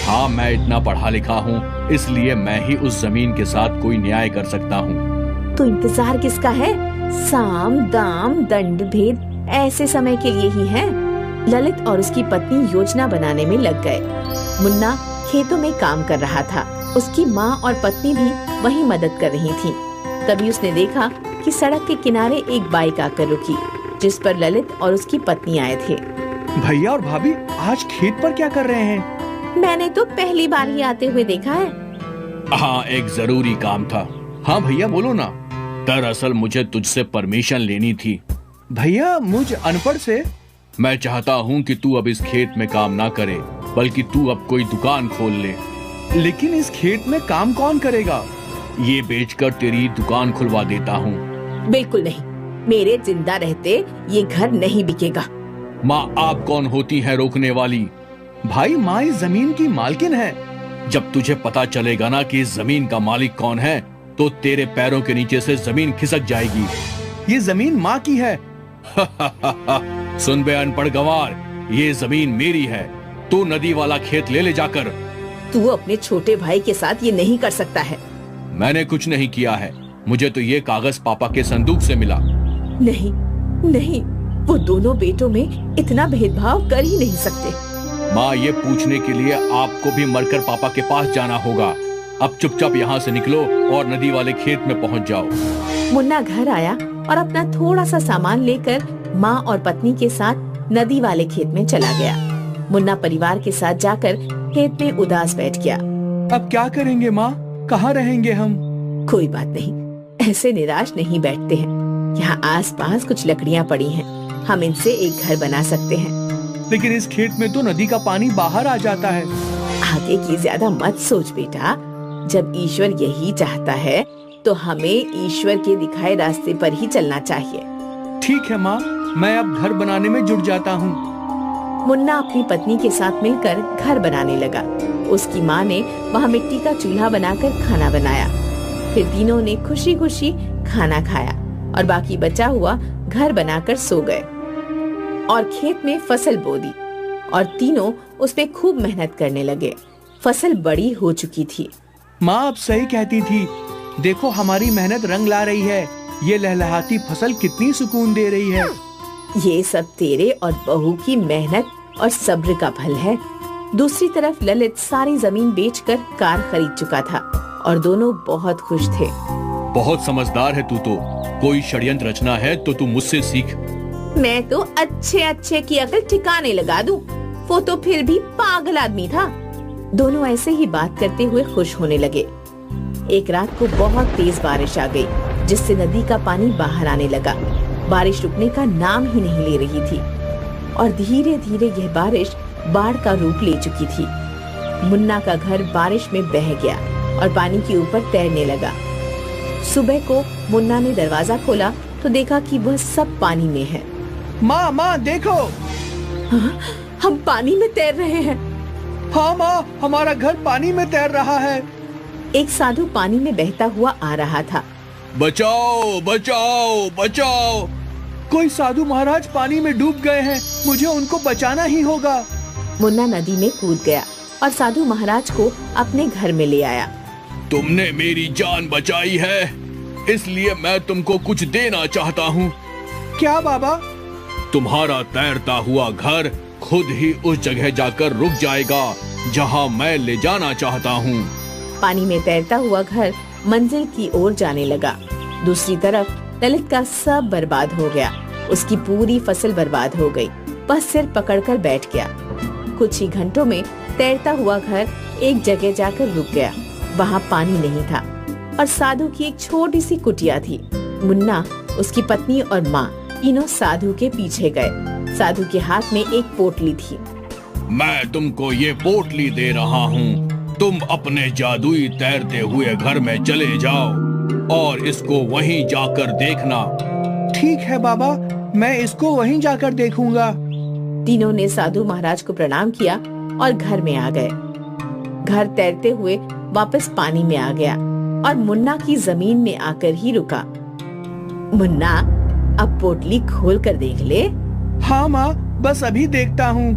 हाँ, मैं इतना पढ़ा लिखा हूँ, इसलिए मैं ही उस जमीन के साथ कोई न्याय कर सकता हूँ। तो इंतजार किसका है? साम दाम दंड भेद ऐसे समय के लिए ही है। ललित और उसकी पत्नी योजना बनाने में लग गए। मुन्ना खेतों में काम कर रहा था। उसकी माँ और पत्नी भी वही मदद कर रही थी। तभी उसने देखा कि सड़क के किनारे एक बाइक आकर रुकी, जिस पर ललित और उसकी पत्नी आए थे। भैया और भाभी आज खेत पर क्या कर रहे हैं? मैंने तो पहली बार ही आते हुए देखा है। हाँ, एक जरूरी काम था। हाँ भैया बोलो ना। दरअसल मुझे तुझसे परमिशन लेनी थी। भैया मुझ अनपढ़ से? मैं चाहता हूँ कि तू अब इस खेत में काम ना करे, बल्कि तू अब कोई दुकान खोल ले। लेकिन इस खेत में काम कौन करेगा? ये बेचकर तेरी दुकान खुलवा देता हूँ। बिल्कुल नहीं, मेरे जिंदा रहते ये घर नहीं बिकेगा। माँ आप कौन होती है रोकने वाली? भाई माँ इस जमीन की मालकिन है। जब तुझे पता चलेगा ना कि इस जमीन का मालिक कौन है, तो तेरे पैरों के नीचे से जमीन खिसक जाएगी। ये जमीन माँ की है। सुन बे अनपढ़ गंवार, ये जमीन मेरी है। तू नदी वाला खेत ले जाकर। तू अपने छोटे भाई के साथ ये नहीं कर सकता है। मैंने कुछ नहीं किया है। मुझे तो ये कागज पापा के संदूक से मिला। नहीं नहीं, वो दोनों बेटों में इतना भेदभाव कर ही नहीं सकते। माँ ये पूछने के लिए आपको भी मरकर पापा के पास जाना होगा। अब चुपचाप यहाँ से निकलो और नदी वाले खेत में पहुँच जाओ। मुन्ना घर आया और अपना थोड़ा सा सामान लेकर माँ और पत्नी के साथ नदी वाले खेत में चला गया। मुन्ना परिवार के साथ जाकर खेत में उदास बैठ गया। अब क्या करेंगे माँ? कहाँ रहेंगे हम? कोई बात नहीं, ऐसे निराश नहीं बैठते हैं। यहाँ आसपास कुछ लकड़ियाँ पड़ी हैं, हम इनसे एक घर बना सकते हैं। लेकिन इस खेत में तो नदी का पानी बाहर आ जाता है। आगे की ज्यादा मत सोच बेटा। जब ईश्वर यही चाहता है तो हमें ईश्वर के दिखाए रास्ते पर ही चलना चाहिए। ठीक है माँ, मैं अब घर बनाने में जुट जाता हूँ। मुन्ना अपनी पत्नी के साथ मिलकर घर बनाने लगा। उसकी माँ ने वहाँ मिट्टी का चूल्हा बनाकर खाना बनाया। फिर तीनों ने खुशी खुशी खाना खाया और बाकी बचा हुआ घर बनाकर सो गए और खेत में फसल बो दी और तीनों उसमें खूब मेहनत करने लगे। फसल बड़ी हो चुकी थी। माँ अब सही कहती थी। देखो हमारी मेहनत रंग ला रही है। ये लहलहाती फसल कितनी सुकून दे रही है। ये सब तेरे और बहू की मेहनत और सब्र का फल है। दूसरी तरफ ललित सारी जमीन बेचकर कार खरीद चुका था और दोनों बहुत खुश थे। बहुत समझदार है तू तो। कोई षड्यंत्र रचना है तो तू मुझसे सीख। मैं तो अच्छे की अकल ठिकाने लगा दूं। वो तो फिर भी पागल आदमी था। दोनों ऐसे ही बात करते हुए खुश होने लगे। एक रात को बहुत तेज बारिश आ गई, जिससे नदी का पानी बाहर आने लगा। बारिश रुकने का नाम ही नहीं ले रही थी और धीरे धीरे यह बारिश बाढ़ का रूप ले चुकी थी। मुन्ना का घर बारिश में बह गया और पानी के ऊपर तैरने लगा। सुबह को मुन्ना ने दरवाजा खोला तो देखा कि वह सब पानी में है। माँ माँ देखो। हाँ, हम पानी में तैर रहे हैं। हाँ माँ, हमारा घर पानी में तैर रहा है। एक साधु पानी में बहता हुआ आ रहा था। बचाओ बचाओ बचाओ! कोई साधु महाराज पानी में डूब गए हैं। मुझे उनको बचाना ही होगा। मुन्ना नदी में कूद गया और साधु महाराज को अपने घर में ले आया। तुमने मेरी जान बचाई है, इसलिए मैं तुमको कुछ देना चाहता हूँ। क्या बाबा? तुम्हारा तैरता हुआ घर खुद ही उस जगह जाकर रुक जाएगा जहाँ मैं ले जाना चाहता हूँ। पानी में तैरता हुआ घर मंजिल की ओर जाने लगा। दूसरी तरफ ललित का सब बर्बाद हो गया। उसकी पूरी फसल बर्बाद हो गई। बस सिर पकड़कर बैठ गया। कुछ ही घंटों में तैरता हुआ घर एक जगह जाकर रुक गया। वहाँ पानी नहीं था और साधु की एक छोटी सी कुटिया थी। मुन्ना, उसकी पत्नी और माँ तीनों साधु के पीछे गए। साधु के हाथ में एक पोटली थी। मैं तुमको ये पोटली दे रहा हूँ। तुम अपने जादुई तैरते हुए घर में चले जाओ और इसको वहीं जाकर देखना। ठीक है बाबा, मैं इसको वहीं जाकर देखूंगा। तीनों ने साधु महाराज को प्रणाम किया और घर में आ गए। घर तैरते हुए वापस पानी में आ गया और मुन्ना की जमीन में आकर ही रुका। मुन्ना, अब पोटली खोल कर देख ले। हाँ माँ, बस अभी देखता हूँ।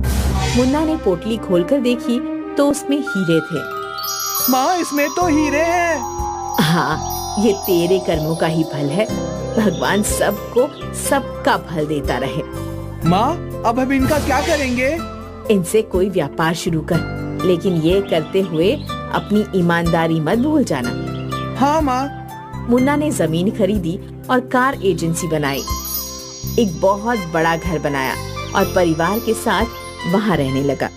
मुन्ना ने पोटली खोलकर देखी तो उसमें हीरे थे। माँ, इसमें तो हीरे हैं। हाँ, ये तेरे कर्मों का ही फल है। भगवान सबको सबका फल देता रहे। माँ, अब हम इनका क्या करेंगे? इनसे कोई व्यापार शुरू कर, लेकिन ये करते हुए अपनी ईमानदारी मत भूल जाना। हाँ माँ। मुन्ना ने जमीन खरीदी और कार एजेंसी बनाई। एक बहुत बड़ा घर बनाया और परिवार के साथ वहाँ रहने लगा।